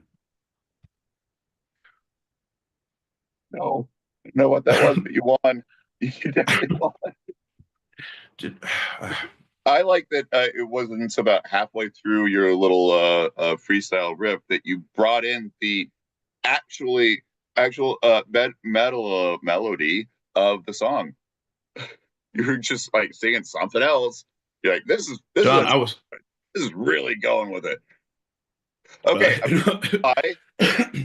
No, I know what that was, but you won. You definitely won. I like that it wasn't until about halfway through your little freestyle riff that you brought in the actual melody of the song. You were just like singing something else. You're like, this is really going with it. Okay, Pie.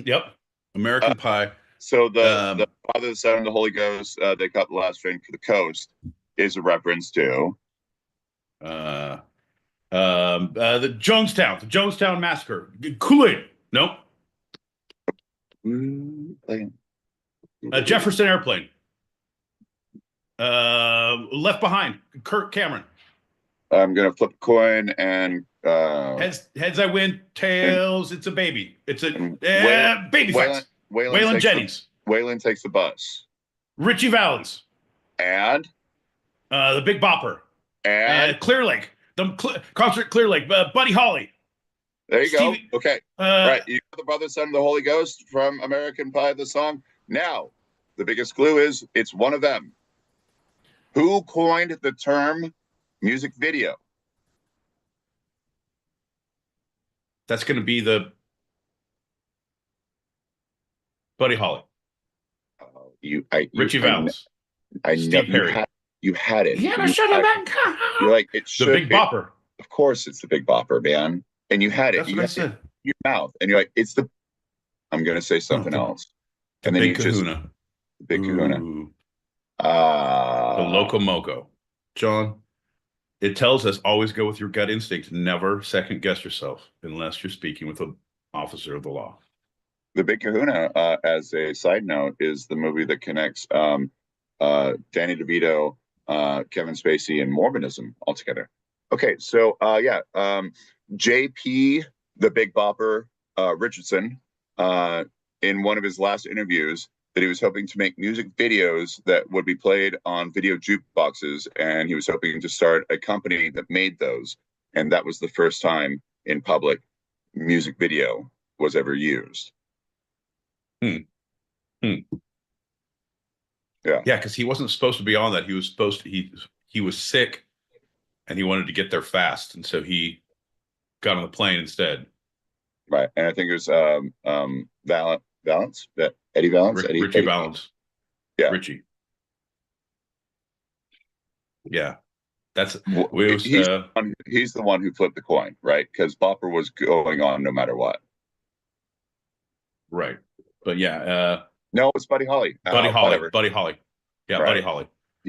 Yep, American Pie. So the Father, the Son, and the Holy Ghost, they cut the last train for the coast, is a reference to the Jonestown Massacre. Kool-Aid. Nope. Jefferson Airplane. Left Behind. Kirk Cameron. I'm gonna flip a coin and heads I win, tails it's a baby. It's a baby fights. Waylon Jennings. Waylon Takes the Bus. Richie Valens. And the Big Bopper. And Clear Lake. The concert Clear Lake. Buddy Holly. There you Stevie, go. Okay. Right. You know the Father, Son, and the Holy Ghost from American Pie, the song. Now, the biggest clue is it's one of them. Who coined the term music video? That's going to be the Buddy Holly, Richie Valens, I know Steve Perry. you had it. You ever should have been. You're like it The should. Big Bopper. Of course, it's the Big Bopper, man. And you had it. That's You what I had said. it in your mouth, and you're like, it's the. I'm gonna say something else, The and then Big you just Kahuna. Big Kahuna. Ooh, the Loco Moco. John, it tells us always go with your gut instinct. Never second guess yourself unless you're speaking with an officer of the law. The Big Kahuna, as a side note, is the movie that connects Danny DeVito, Kevin Spacey, and Mormonism all together. Okay, so JP, the Big Bopper Richardson, in one of his last interviews, that he was hoping to make music videos that would be played on video jukeboxes, and he was hoping to start a company that made those. And that was the first time in public music video was ever used. Yeah, because he wasn't supposed to be on that. He was supposed to. He was sick, and he wanted to get there fast, and so he got on the plane instead. Right, and I think it was Valance, Eddie Valance, Richie Valens. Yeah, Richie. Yeah, that's he's the one who flipped the coin, right? Because Bopper was going on no matter what. Right, but yeah, no, it's Buddy Holly. Buddy Holly. Whatever. Buddy Holly. Yeah, right. Buddy Holly.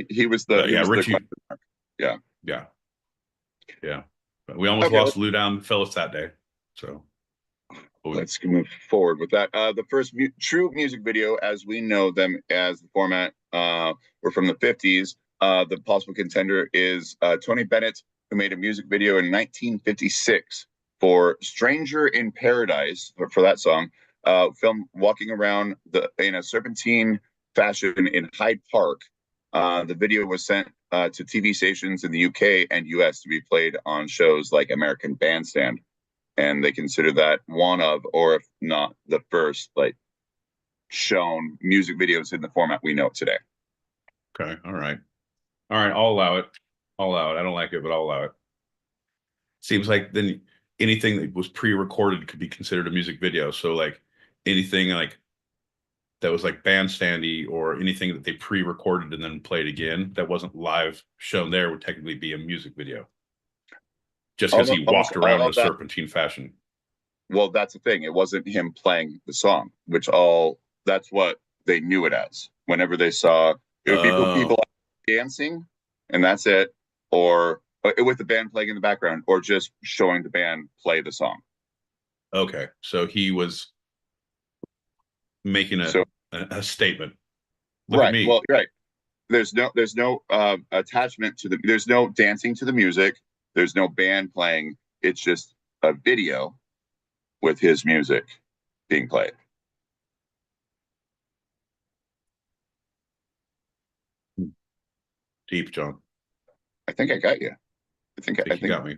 He was the Richie. Yeah. But we almost lost Lou Down Phyllis that day, so. Let's move forward with that. The first true music video, as we know them as the format, were from the 50s. The possible contender is Tony Bennett, who made a music video in 1956 for "Stranger in Paradise" for that song, filmed walking around in a serpentine fashion in Hyde Park. The video was sent to TV stations in the UK and US to be played on shows like American Bandstand. And they consider that one of, or if not the first, like shown music videos in the format we know today. Okay. All right. I'll allow it. I don't like it, but I'll allow it. Seems like then anything that was pre-recorded could be considered a music video. So like anything like that was like bandstandy or anything that they pre-recorded and then played again that wasn't live shown there would technically be a music video. Just because he walked around in a serpentine fashion. Well, that's the thing. It wasn't him playing the song, that's what they knew it as. Whenever they saw, it would be people dancing, and that's it, or with the band playing in the background, or just showing the band play the song. Okay, so he was making a statement. Look at me. Well, right. There's no attachment to there's no dancing to the music. There's no band playing. It's just a video with his music being played. Deep, John. I think I got you. I think you got me.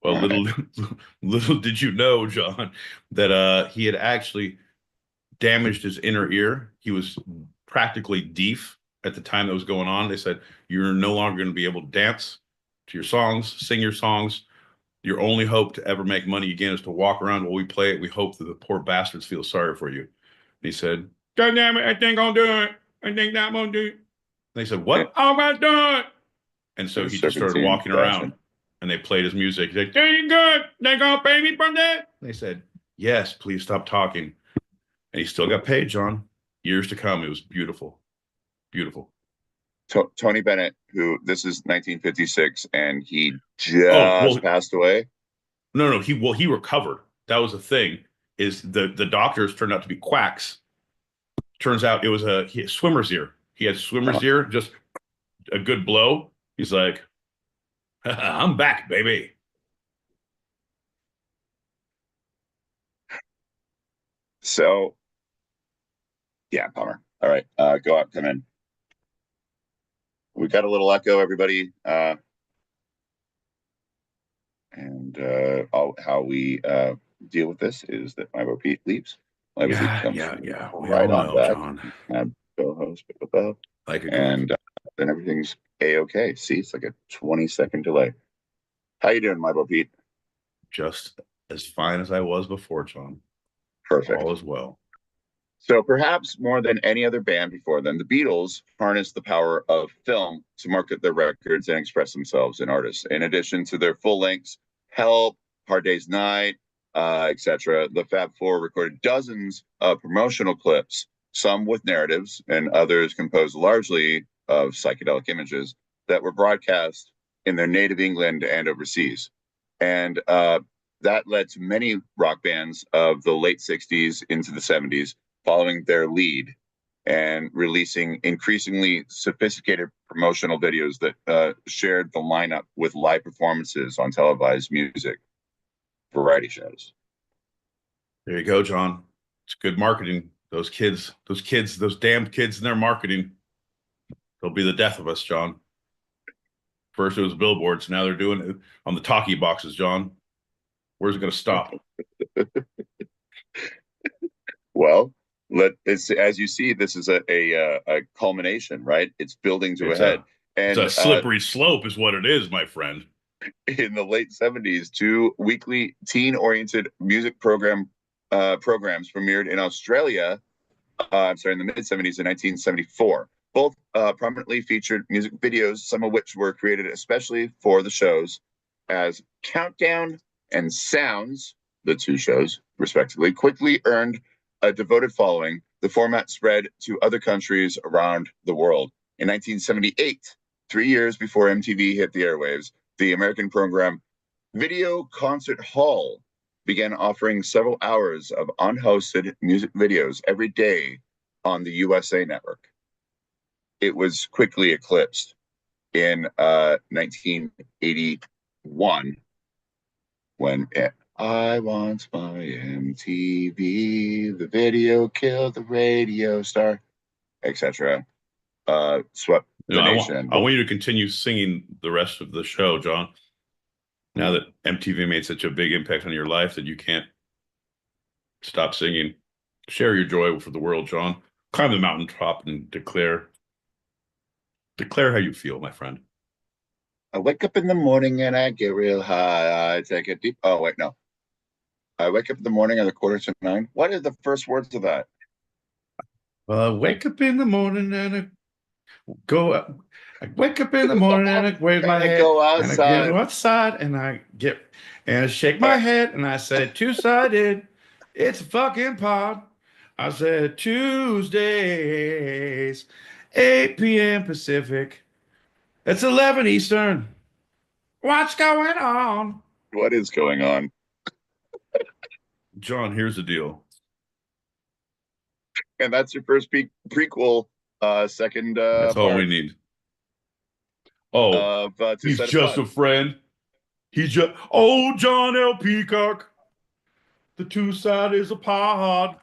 Well, little did you know, John, that he had actually damaged his inner ear. He was practically deaf at the time that was going on. They said, you're no longer going to be able to dance to your songs, sing your songs. Your only hope to ever make money again is to walk around while we play it. We hope that the poor bastards feel sorry for you. And he said, God damn it, I think I'll do it. I think that won't do it. And they said, what? I'm going to do it. And so he just started walking around and they played his music. He's like, very good. They going to pay me for that? And they said, yes, please stop talking. And he still got paid, John. Years to come. It was beautiful. Beautiful. Tony Bennett, who this is 1956, and he just passed away. No, he recovered. That was the thing. Is the doctors turned out to be quacks. Turns out it was a swimmer's ear. He had swimmer's ear, just a good blow. He's like, I'm back, baby. So, yeah, bummer. All right, go out, come in. We got a little echo, everybody. And And how we deal with this is that my Pete leaves. My Pete comes Yeah. We right all on know, back. John. And co-host with Bell. Like a And then everything's a-okay. See, it's like a 20-second delay. How you doing, my Pete? Just as fine as I was before, John. Perfect. All is well. So perhaps more than any other band before them, the Beatles harnessed the power of film to market their records and express themselves in artists. In addition to their full lengths, Help, Hard Day's Night, etc., the Fab Four recorded dozens of promotional clips, some with narratives and others composed largely of psychedelic images that were broadcast in their native England and overseas. And that led to many rock bands of the late 60s into the 70s following their lead and releasing increasingly sophisticated promotional videos that shared the lineup with live performances on televised music variety shows. There you go, John. It's good marketing. Those damned kids in their marketing. They'll be the death of us, John. First it was billboards. Now they're doing it on the talkie boxes, John. Where's it going to stop? Well, as you see, this is a culmination, right? It's building to a head. And it's a slippery slope is what it is, my friend. In the late 70s, two weekly teen-oriented music programs premiered in Australia. In the mid-70s in 1974. Both prominently featured music videos, some of which were created especially for the shows, as Countdown and Sounds, the two shows, respectively, quickly earned a devoted following. The format spread to other countries around the world. In 1978, 3 years before MTV hit the airwaves, the American program Video Concert Hall began offering several hours of unhosted music videos every day on the USA Network. It was quickly eclipsed in 1981 when I Want My MTV, the video killed the radio star, etc. Swept the nation. I want you to continue singing the rest of the show, John. Now that MTV made such a big impact on your life that you can't stop singing. Share your joy for the world, John. Climb the mountaintop and declare how you feel, my friend. I wake up in the morning and I get real high. I take a deep. Oh, wait, no. I wake up in the morning at 8:45. What are the first words of that? Well, I wake up in the morning and I wake up in the morning and I wave my head. Go outside. And I go outside and I shake my head and I say, two-sided. It's a fucking pod. I said Tuesdays, 8 p.m. Pacific. It's 11 Eastern. What's going on? What is going on? John, here's the deal. And that's your first prequel, second That's all we need. Oh, he's just a friend. John L. Peacock. The two side is a pod.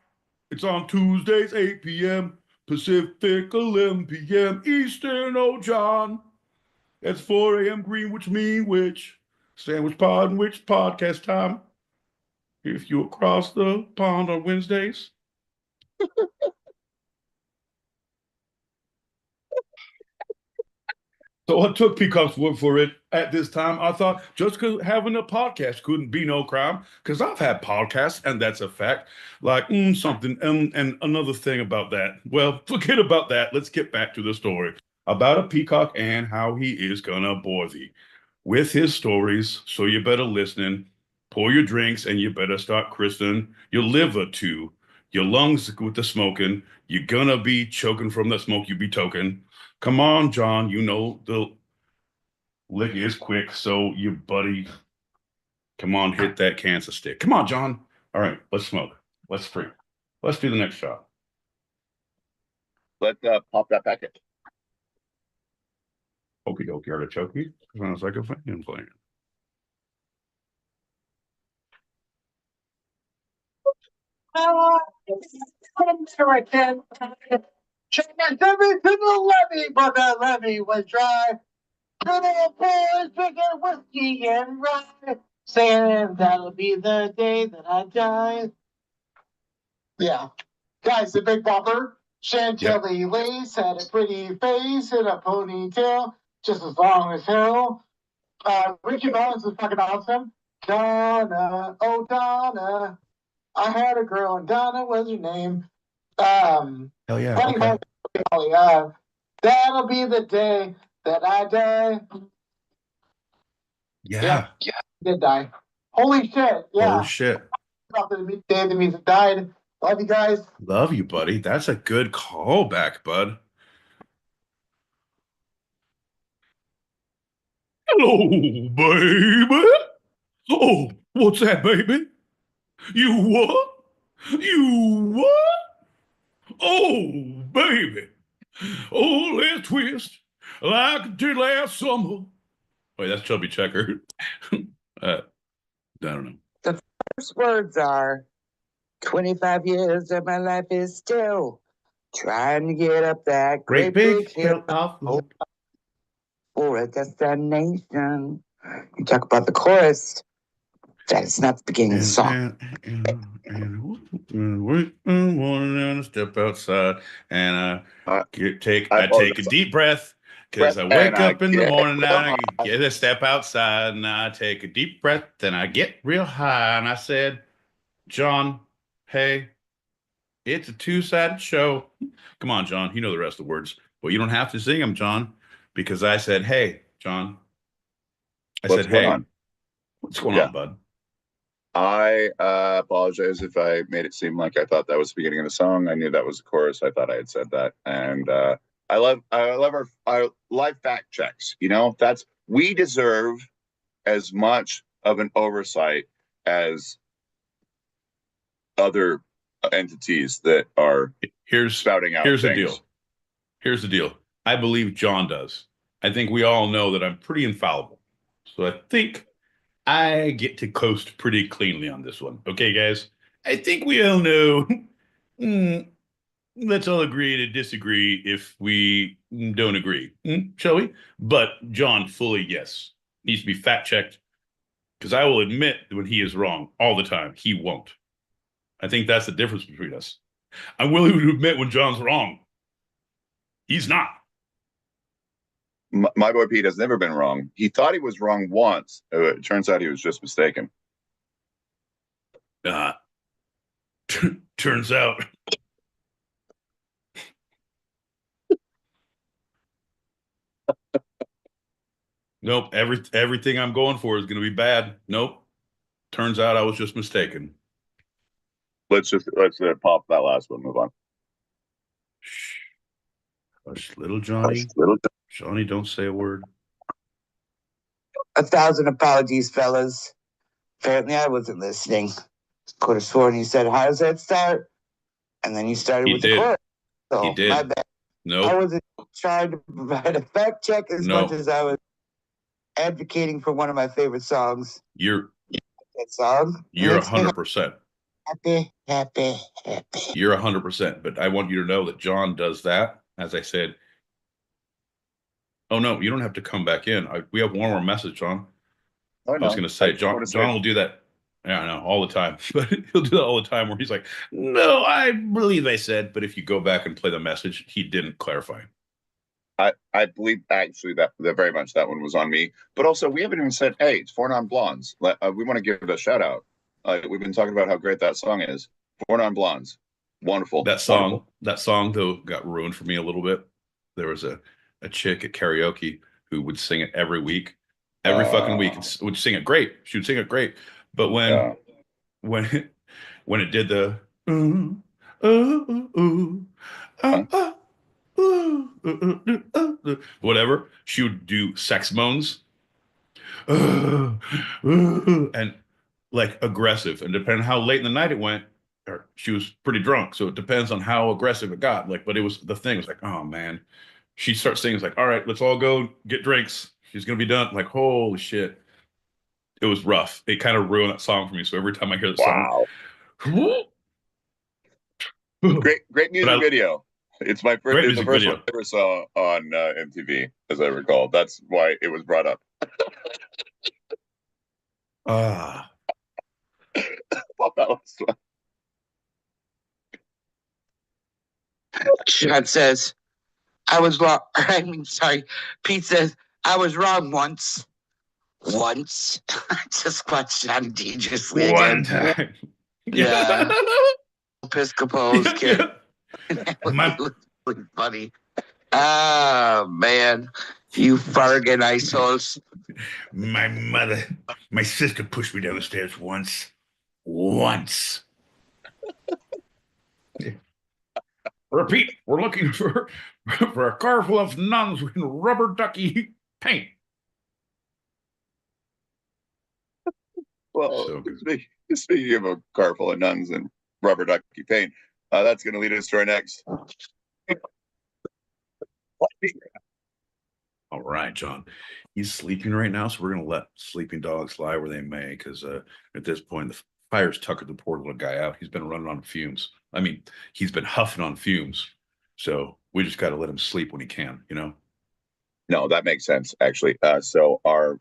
It's on Tuesdays, 8 p.m. Pacific, 11 p.m. Eastern, oh, John. It's 4 a.m. Greenwich, mean which. Sandwich pod and which podcast time. If you across the pond on Wednesdays. So I took Peacock's word for it at this time. I thought just because having a podcast couldn't be no crime, because I've had podcasts, and that's a fact. Like something, and another thing about that. Well, forget about that. Let's get back to the story about a peacock and how he is gonna bore thee with his stories. So you better listen, pour your drinks, and you better start christening your liver too, your lungs with the smoking. You're gonna be choking from the smoke you be toking. Come on, John, you know the lick is quick, so you buddy, come on, hit that cancer stick. Come on, John. All right, let's smoke. Let's drink. Let's do the next shot. Let's pop that packet. Okie dokie artichoke. Sounds like a fan playing. Check every single levee, but that levee was dry. Little boys drinking whiskey and rye. saying that'll be the day that I die. Yeah. Guys, the Big Bopper, Chantilly lace, had a pretty face and a ponytail, just as long as hell. Richie Valens is fucking awesome. Donna, oh Donna, I had a girl and Donna was her name. Hell yeah. Funny Okay. Molly, that'll be the day that I die. Yeah. Yeah, did die. Holy shit! Yeah, Holy shit. about the day the music died. Love you guys. Love you, buddy. That's a good callback, bud. Hello, baby. Oh, what's that, baby? You what? You what? Oh, baby. Oh, let's twist like it did last summer. Wait, that's Chubby Checker. I don't know. The first words are 25 years of my life is still trying to get up that great big hill for a destination. You talk about the chorus. That is not the beginning of the song. And we want to step outside, and I take a deep breath because I wake up in the morning and I get a step outside, and I take a deep breath and I get real high, and I said, John, hey, it's a two-sided show. Come on, John, you know the rest of the words, but you don't have to sing them, John, because I said, hey, John. I said, hey, what's going on, bud? I apologize if I made it seem like I thought that was the beginning of the song. I knew that was the chorus. I thought I had said that, and I love our live fact checks. You know, we deserve as much of an oversight as other entities that are spouting out. Here's the deal. Here's the deal. I believe John does. I think we all know that I'm pretty infallible, so I think I get to coast pretty cleanly on this one. Okay, guys? I think we all know. Let's all agree to disagree if we don't agree. Shall we? But John, fully, yes. Needs to be fact-checked. Because I will admit when he is wrong all the time. He won't. I think that's the difference between us. I'm willing to admit when John's wrong. He's not. My boy Pete has never been wrong. He thought he was wrong once. It turns out he was just mistaken. Turns out. Nope. Everything I'm going for is going to be bad. Nope. Turns out I was just mistaken. Let's pop that last one. Move on. Hush, little Johnny. Johnny, don't say a word. 1,000 apologies, fellas. Apparently, I wasn't listening. Could have sworn you said, "How does that start?" And then you started with the chorus. So, he did. My bad. No. I wasn't trying to provide a fact check as much as I was advocating for one of my favorite songs. You're 100%. Happy. You're 100%. But I want you to know that John does that. As I said. Oh no, you don't have to come back in. We have one more message, John. I was going to say, John will do that. Yeah, I know, all the time. But he'll do that all the time where he's like, no, I believe I said. But if you go back and play the message, he didn't clarify. I believe actually that very much that one was on me. But also, we haven't even said, hey, it's 4 Non Blondes. We want to give it a shout out. We've been talking about how great that song is. 4 Non Blondes. Wonderful. That song, though, got ruined for me a little bit. There was a chick at karaoke who would sing it every week, every fucking week, and would sing it great. She would sing it great. But when it did the whatever, she would do sex moans and like aggressive, and depending on how late in the night it went, she was pretty drunk, so it depends on how aggressive it got. Like, but it was the thing was like, oh man, she starts singing, it's like, all right, let's all go get drinks. She's gonna be done. Like, holy shit, it was rough. It kind of ruined that song for me. So every time I hear the song, great music video. It's my first. It's the first video one I ever saw on MTV, as I recall. That's why it was brought up. Ah, Well, that was fun. John says, I was wrong. I mean, sorry. Pete says, I was wrong once. Once? I just watched John dangerously one again. time. Yeah. Episcopals Yeah, kid. yeah. That was My- really funny. Oh, man. You fargan assholes. My mother, my sister pushed me down the stairs once. Once. Repeat, we're looking for a car full of nuns in rubber ducky paint. Well, So good. speaking of a car full of nuns and rubber ducky paint, that's going to lead us to our next. All right, John. He's sleeping right now, so we're gonna let sleeping dogs lie where they may, because at this point the fire's tuckered the poor little guy out. He's been running on fumes. I mean, he's been huffing on fumes. So we just got to let him sleep when he can, you know? No, that makes sense, actually. So our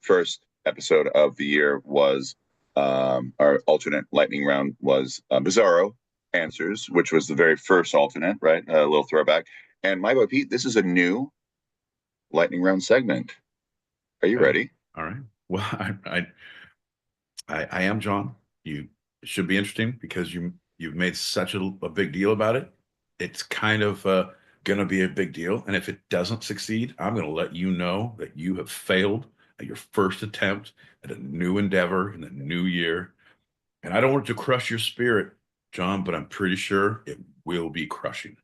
first episode of the year was our alternate lightning round was Bizarro Answers, which was the very first alternate, right? A little throwback. And my boy Pete, this is a new lightning round segment. Are you Okay. ready? All right. Well, I am, John. It should be interesting because you've made such a big deal about it. It's kind of gonna be a big deal. And if it doesn't succeed, I'm gonna let you know that you have failed at your first attempt at a new endeavor in the new year. And I don't want it to crush your spirit, John, but I'm pretty sure it will be crushing.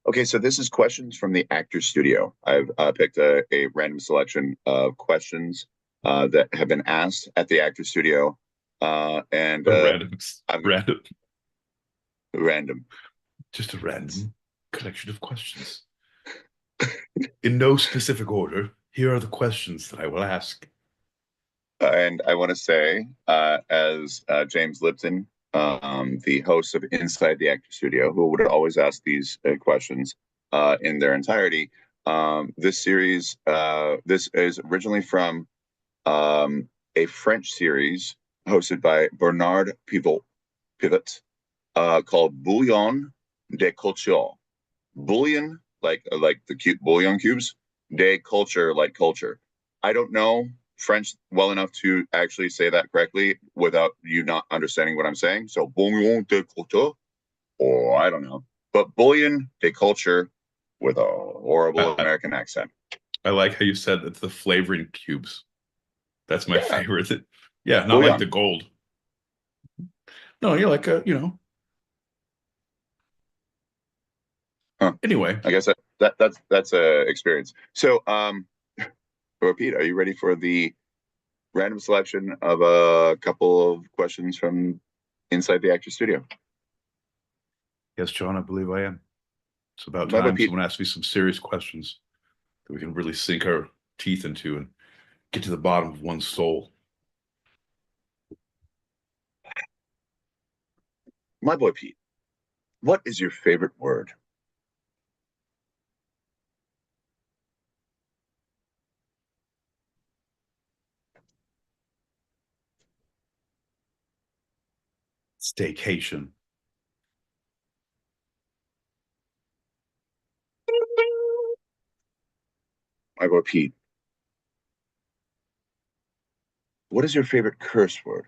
Okay, so this is questions from the Actors Studio. I've picked a random selection of questions that have been asked at the Actors Studio, and Random, random. just a random collection of questions. In no specific order, here are the questions that I will ask. And I want to say, as James Lipton, the host of Inside the Actor Studio, who would always ask these questions in their entirety, this series, this is originally from a French series hosted by Bernard Pivot, called Bouillon de Culture. Bouillon, like the cute bouillon cubes, de culture, like culture. I don't know French well enough to actually say that correctly without you not understanding what I'm saying. So bouillon de culture, or I don't know, but bouillon de culture with a horrible American accent. I like how you said that the flavoring cubes. That's my favorite. Yeah, not Bouillon. like the gold. No, you're like a, Huh. Anyway, I guess that's a experience. So, Pete, are you ready for the random selection of a couple of questions from inside the Actor Studio? yes, John, I believe I am. It's about Bye-bye, time Pete. someone asks me some serious questions that we can really sink our teeth into and get to the bottom of one's soul. My boy Pete, what is your favorite word? Staycation. My boy Pete, what is your favorite curse word?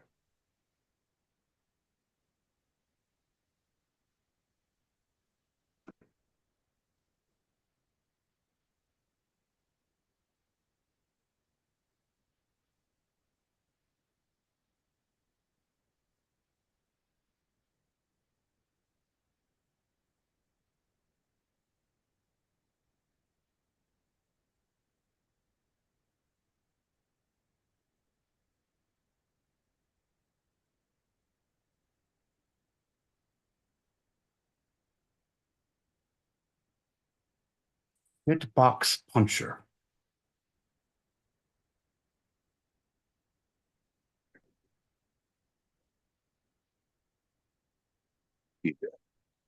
Hitbox puncher.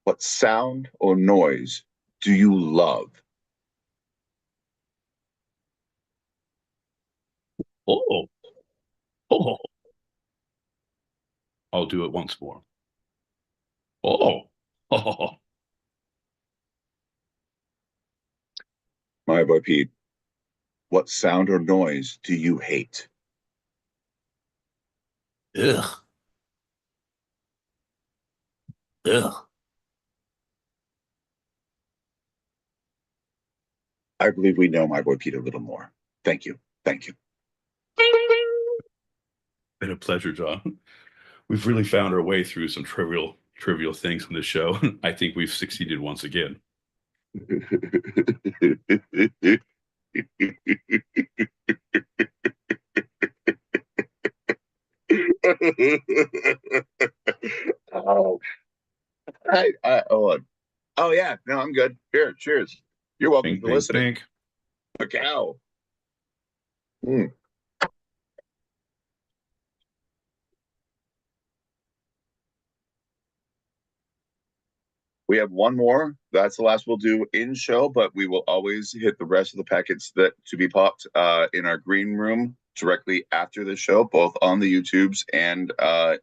What sound or noise do you love? Oh, oh. I'll do it once more. Oh, oh. My boy Pete, what sound or noise do you hate? Ugh. Ugh. I believe we know my boy Pete a little more. Thank you. Thank you. Been a pleasure, John. We've really found our way through some trivial things on this show. I think we've succeeded once again. Oh, oh yeah, no, I'm good. Here, cheers. You're welcome Pink, for pink, listening. pink. A cow. Mm. We have one more. That's the last we'll do in show, but we will always hit the rest of the packets that to be popped in our green room directly after the show, both on the YouTubes and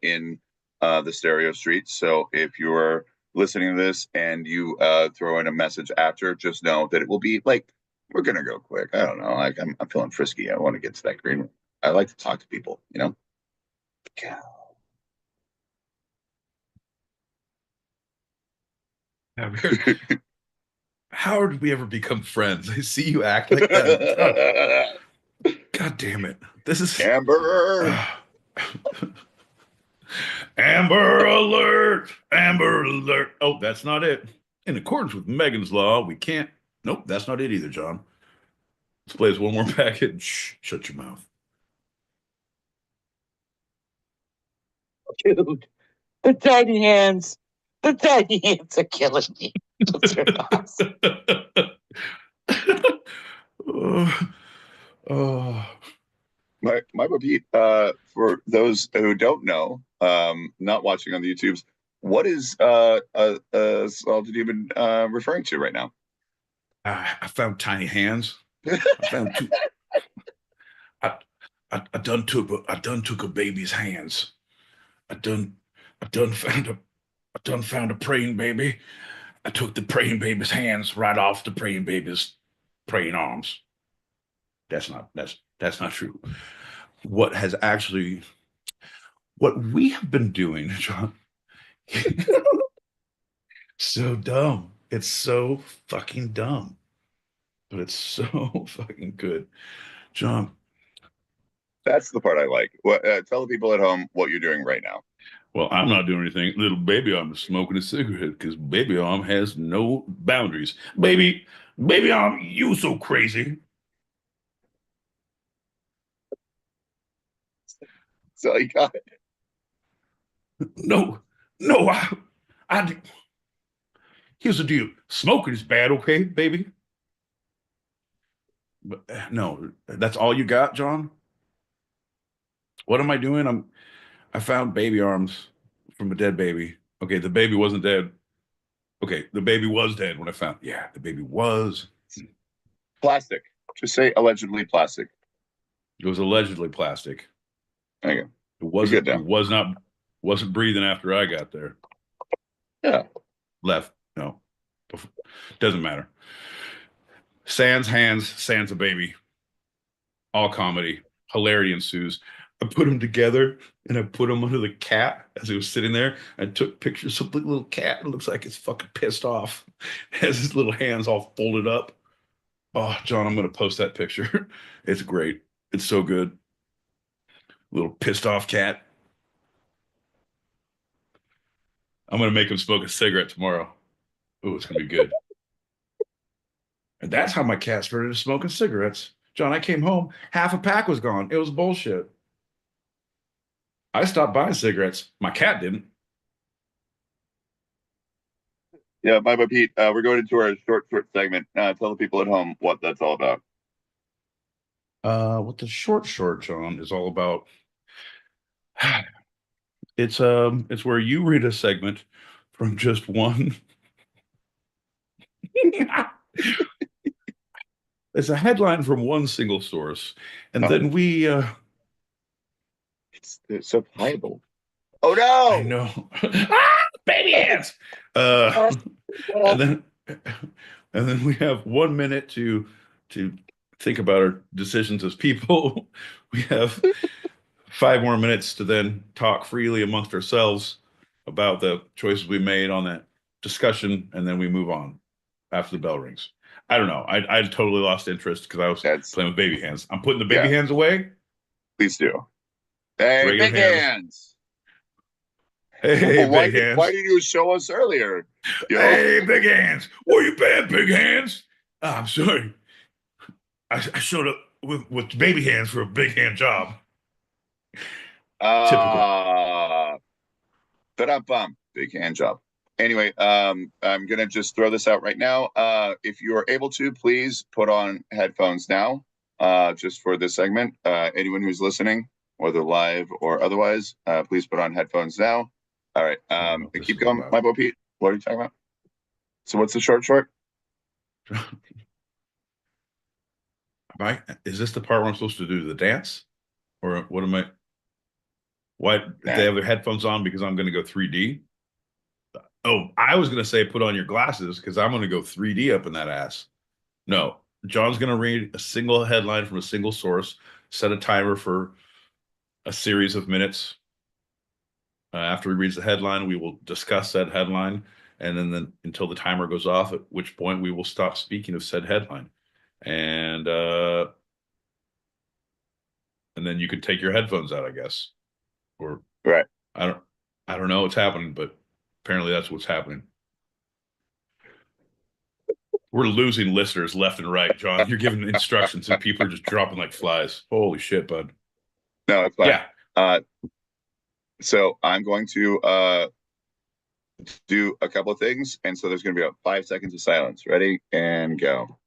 in the stereo streets. So if you're listening to this and you throw in a message after, just know that it will be like, we're gonna go quick. I don't know. Like I'm feeling frisky. I want to get to that green room. I like to talk to people, you know? Yeah. How did we ever become friends? I see you act like that. God damn it. This is Amber. Amber Alert! Amber Alert! Oh, that's not it. In accordance with Megan's Law, we can't. Nope, that's not it either, John. Let's play this one more packet. Shh, shut your mouth. Dude, the tiny hands. The tiny hands are killing me. Those are awesome. Oh. My Pete, for those who don't know, not watching on the YouTubes, what is Salted Demon referring to right now? I found tiny hands. I found two. I done took a baby's hands. I done found a praying baby. I took the praying baby's hands right off the praying baby's praying arms. That's not true. What we have been doing, John. So dumb. It's so fucking dumb. But it's so fucking good. John. That's the part I like. What? Tell the people at home what you're doing right now. Well, I'm not doing anything. Little baby arm is smoking a cigarette because baby arm has no boundaries. Baby arm, you so crazy. So you got it. No, I. Here's the deal. Smoking is bad, okay, baby? But no, that's all you got, John? What am I doing? I found baby arms from a dead baby. Okay, the baby wasn't dead. Okay, the baby was dead when I found. Yeah, the baby was. Plastic. Just say allegedly plastic. It was allegedly plastic. There you go. It wasn't. It was not. Wasn't breathing after I got there. Yeah. Left. No. Doesn't matter. Sans hands, sans a baby. All comedy. Hilarity ensues. I put them together and I put them under the cat as he was sitting there. I took pictures of the little cat. It looks like it's fucking pissed off. It has his little hands all folded up. Oh, John, I'm going to post that picture. It's great. It's so good. Little pissed off cat. I'm going to make him smoke a cigarette tomorrow. Oh, it's going to be good. And that's how my cat started smoking cigarettes. John, I came home, half a pack was gone. It was bullshit. I stopped buying cigarettes. My cat didn't. Yeah, bye, Pete. We're going into our short segment. Tell the people at home what that's all about. What the short, John, is all about. It's where you read a segment from just one. it's a headline from one single source, and Oh. then we It's so pliable. Oh I no! know. Ah, baby hands. Uh, and then we have 1 minute to think about our decisions as people. We have 5 more minutes to then talk freely amongst ourselves about the choices we made on that discussion, and then we move on after the bell rings. I don't know. I totally lost interest because I was That's playing with baby hands. I'm putting the baby yeah. hands away. Please do. Hey, Regular big hands. hands. Hey, Why big hands. why did you show us earlier? You know? Hey, big hands. Where you been, big hands? Ah, I'm sorry. I showed up with baby hands for a big hand job. Typical. Ba-dum-bum. Big hand job. Anyway, I'm gonna just throw this out right now. If you are able to, please put on headphones now, just for this segment. Anyone who's listening, whether live or otherwise, please put on headphones now. All right. Keep going, my boy Pete. What are you talking about? So what's the short? Is this the part where I'm supposed to do the dance? Or what am I? Why Nah. they have their headphones on because I'm going to go 3D? Oh, I was going to say put on your glasses because I'm going to go 3D up in that ass. No, John's going to read a single headline from a single source, set a timer for a series of minutes. After he reads the headline, we will discuss that headline, and then until the timer goes off, at which point we will stop speaking of said headline. And then you can take your headphones out, I guess. Or Right. I don't know what's happening, but apparently that's what's happening. We're losing listeners left and right, John. You're giving instructions and people are just dropping like flies. Holy shit, bud. No, it's fine. Yeah. So I'm going to do a couple of things, and so there's going to be about 5 seconds of silence. Ready and go.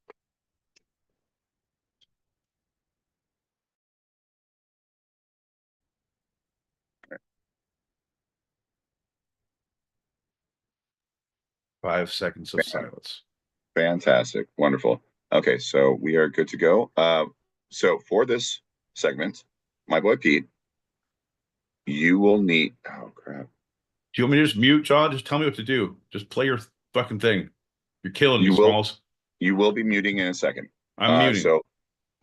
Five seconds of silence. Fantastic. Wonderful. Okay, so we are good to go. So for this segment, my boy Pete, you will need. Oh crap! Do you want me to just mute, John? Just tell me what to do. Just play your fucking thing. You're killing me, You will. Smalls. You will be muting in a second. I'm muting. So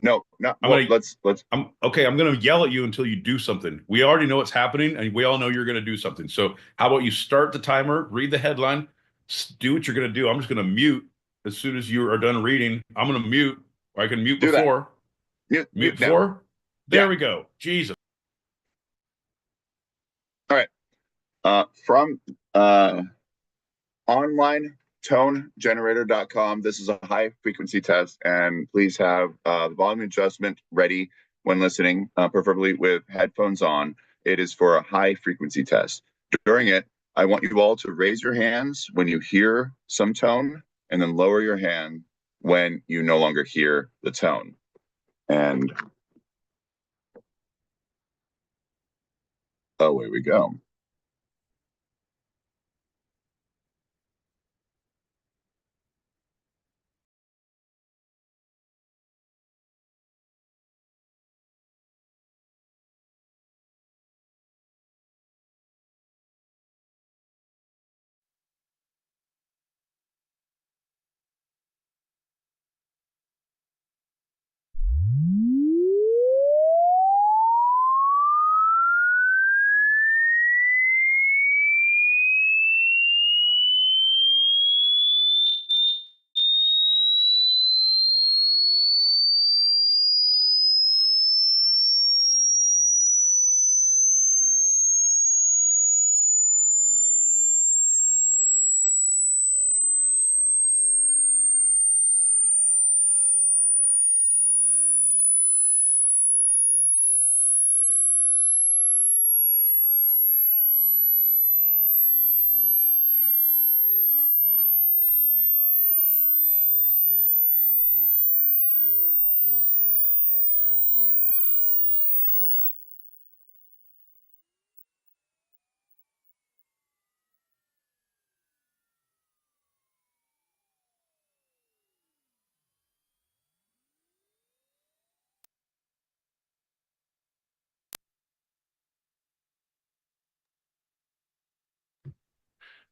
no. Let's. I'm okay. I'm gonna yell at you until you do something. We already know what's happening, and we all know you're gonna do something. So how about you start the timer, read the headline, do what you're gonna do. I'm just gonna mute as soon as you are done reading. I'm gonna mute, or I can mute Do that. before. Mute before. Now. There we go. Jesus. All right. From onlinetonegenerator.com. This is a high frequency test, and please have the volume adjustment ready when listening, preferably with headphones on. It is for a high frequency test. During it, I want you all to raise your hands when you hear some tone, and then lower your hand when you no longer hear the tone. And away we go.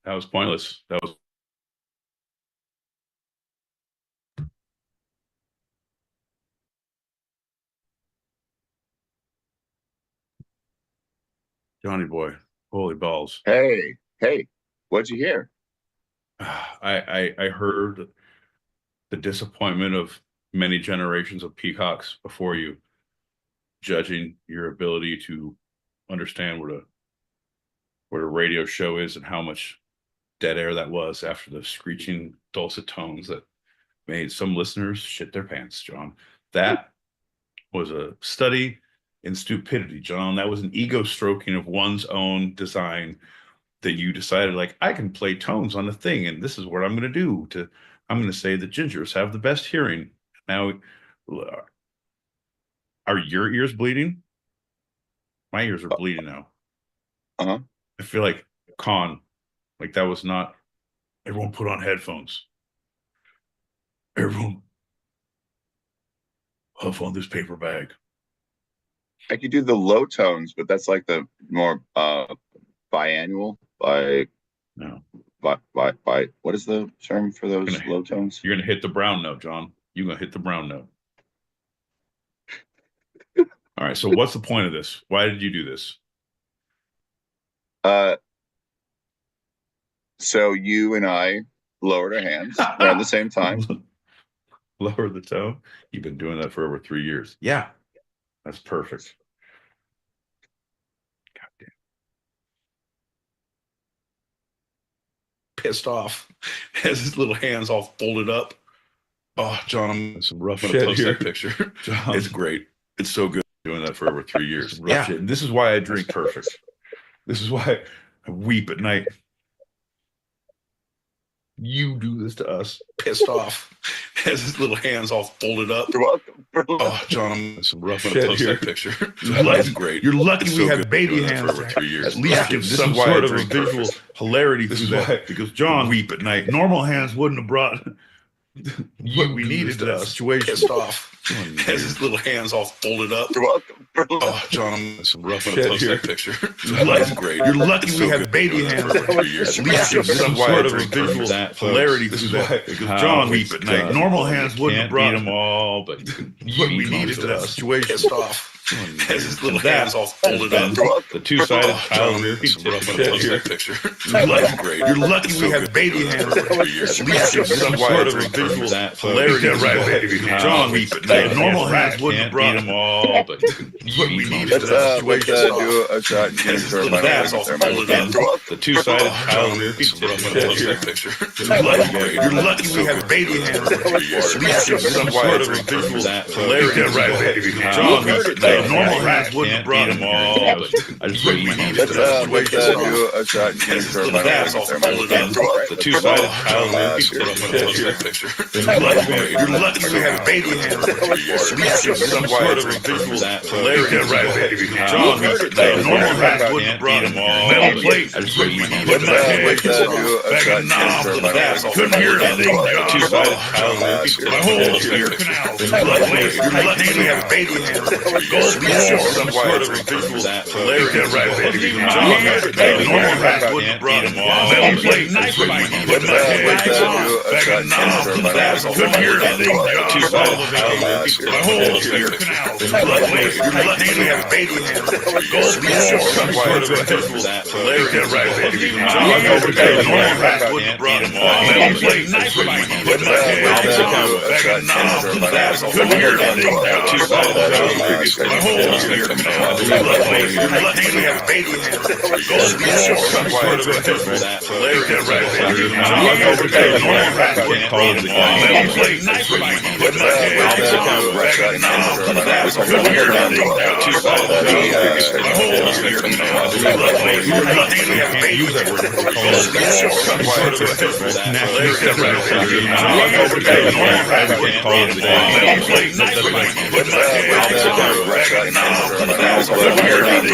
That was pointless. That was. Johnny boy, holy balls. Hey, what'd you hear? I heard the disappointment of many generations of peacocks before you, judging your ability to understand what a radio show is and how much dead air that was after the screeching dulcet tones that made some listeners shit their pants, John. That was a study in stupidity, John. That was an ego stroking of one's own design that you decided, like, I can play tones on the thing, and this is what I'm going to do. I'm going to say the gingers have the best hearing. Now, are your ears bleeding? My ears are bleeding now. Uh-huh. I feel like like that was not. Everyone put on headphones. Everyone huff on this paper bag. I could do the low tones, but that's like the more biannual. By what is the term for those low tones? You're gonna hit the brown note, John. You're gonna hit the brown note. All right. So what's the point of this? Why did you do this? So you and I lowered our hands at the same time. Lower the tone. You've been doing that for over 3 years. Yeah, that's perfect. Goddamn. Pissed off. Has his little hands all folded up. Oh, John, I'm some rough shit here. That picture. John, it's great. It's so good doing that for over 3 years. Yeah, shit. This is why I drink perfect. This is why I weep at night. You do this to us. Pissed off. Has his little hands all folded up. You're welcome. Oh, John, I'm some rough shit here. That picture. That's great. You're lucky we have baby hands for over 3 years. At least give some sort of a visual hilarity to that. Because John, weep at night. Normal hands wouldn't have brought what we needed to that situation. Pissed off. Has his little hands all folded up. You're welcome. Oh, John, I'm some rough shit here. That picture. That's great. You're lucky we have baby hands for 3 years. At least give some sort of a visual hilarity to that. Because John, weep at night. Normal hands wouldn't have brought them all, but what we needed to that situation. Pissed off. Has his little hands all folded up. The two-sided pile of that picture. That's great. You're lucky we have baby hands for 3 years. At least give some sort of a visual hilarity. Right, baby. John, weep at night. Normal hands wouldn't have brought them all, but what we needed to that situation. Let's do a shot and get into my the two-sided pile of that picture. That's great. You're lucky we have baby hands for 3 years. At least give some sort of a visual hilarity. Right, baby. John, weep at night. Normal hands wouldn't have brought them all, but I just really needed to that situation. Let's do a shot and get into my the two-sided pile of that picture. That's great. You're lucky we have baby hands for 3 years. At least give some sort of a visual hilarity. Right, baby. John, weep at night. Normal hands wouldn't have brought them all. Metal plate. I just really needed to that situation. Couldn't hear anything. Two-sided pile of that. My whole ear canal. You're lucky we have baby hands. Some sort of a visual hilarity. Right, baby. John, normal hands wouldn't have brought them all. Metal plate. Couldn't hear anything. Two-sided pile of that. My whole ear canal. You're lucky we have baby hands. Some sort of a visual hilarity. Right, baby. John, normal hands wouldn't have brought them all. Metal plate. Couldn't hear anything. Two-sided pile of that. My whole ear canal. You're lucky we have baby hands. Some sort of a visual hilarity. Right, baby. John, normal hands wouldn't have brought them all. Metal plate. Couldn't hear anything. Two-sided pile of that. My whole ear canal. You're lucky we have baby hands. Some sort of a visual hilarity. Right, baby. John, normal hands wouldn't have brought them all. Metal plate. Couldn't hear anything.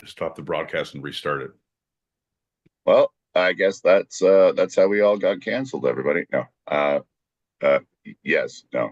Stop the broadcast and restart it. Well, I guess that's how we all got canceled, everybody. No. Yes, no.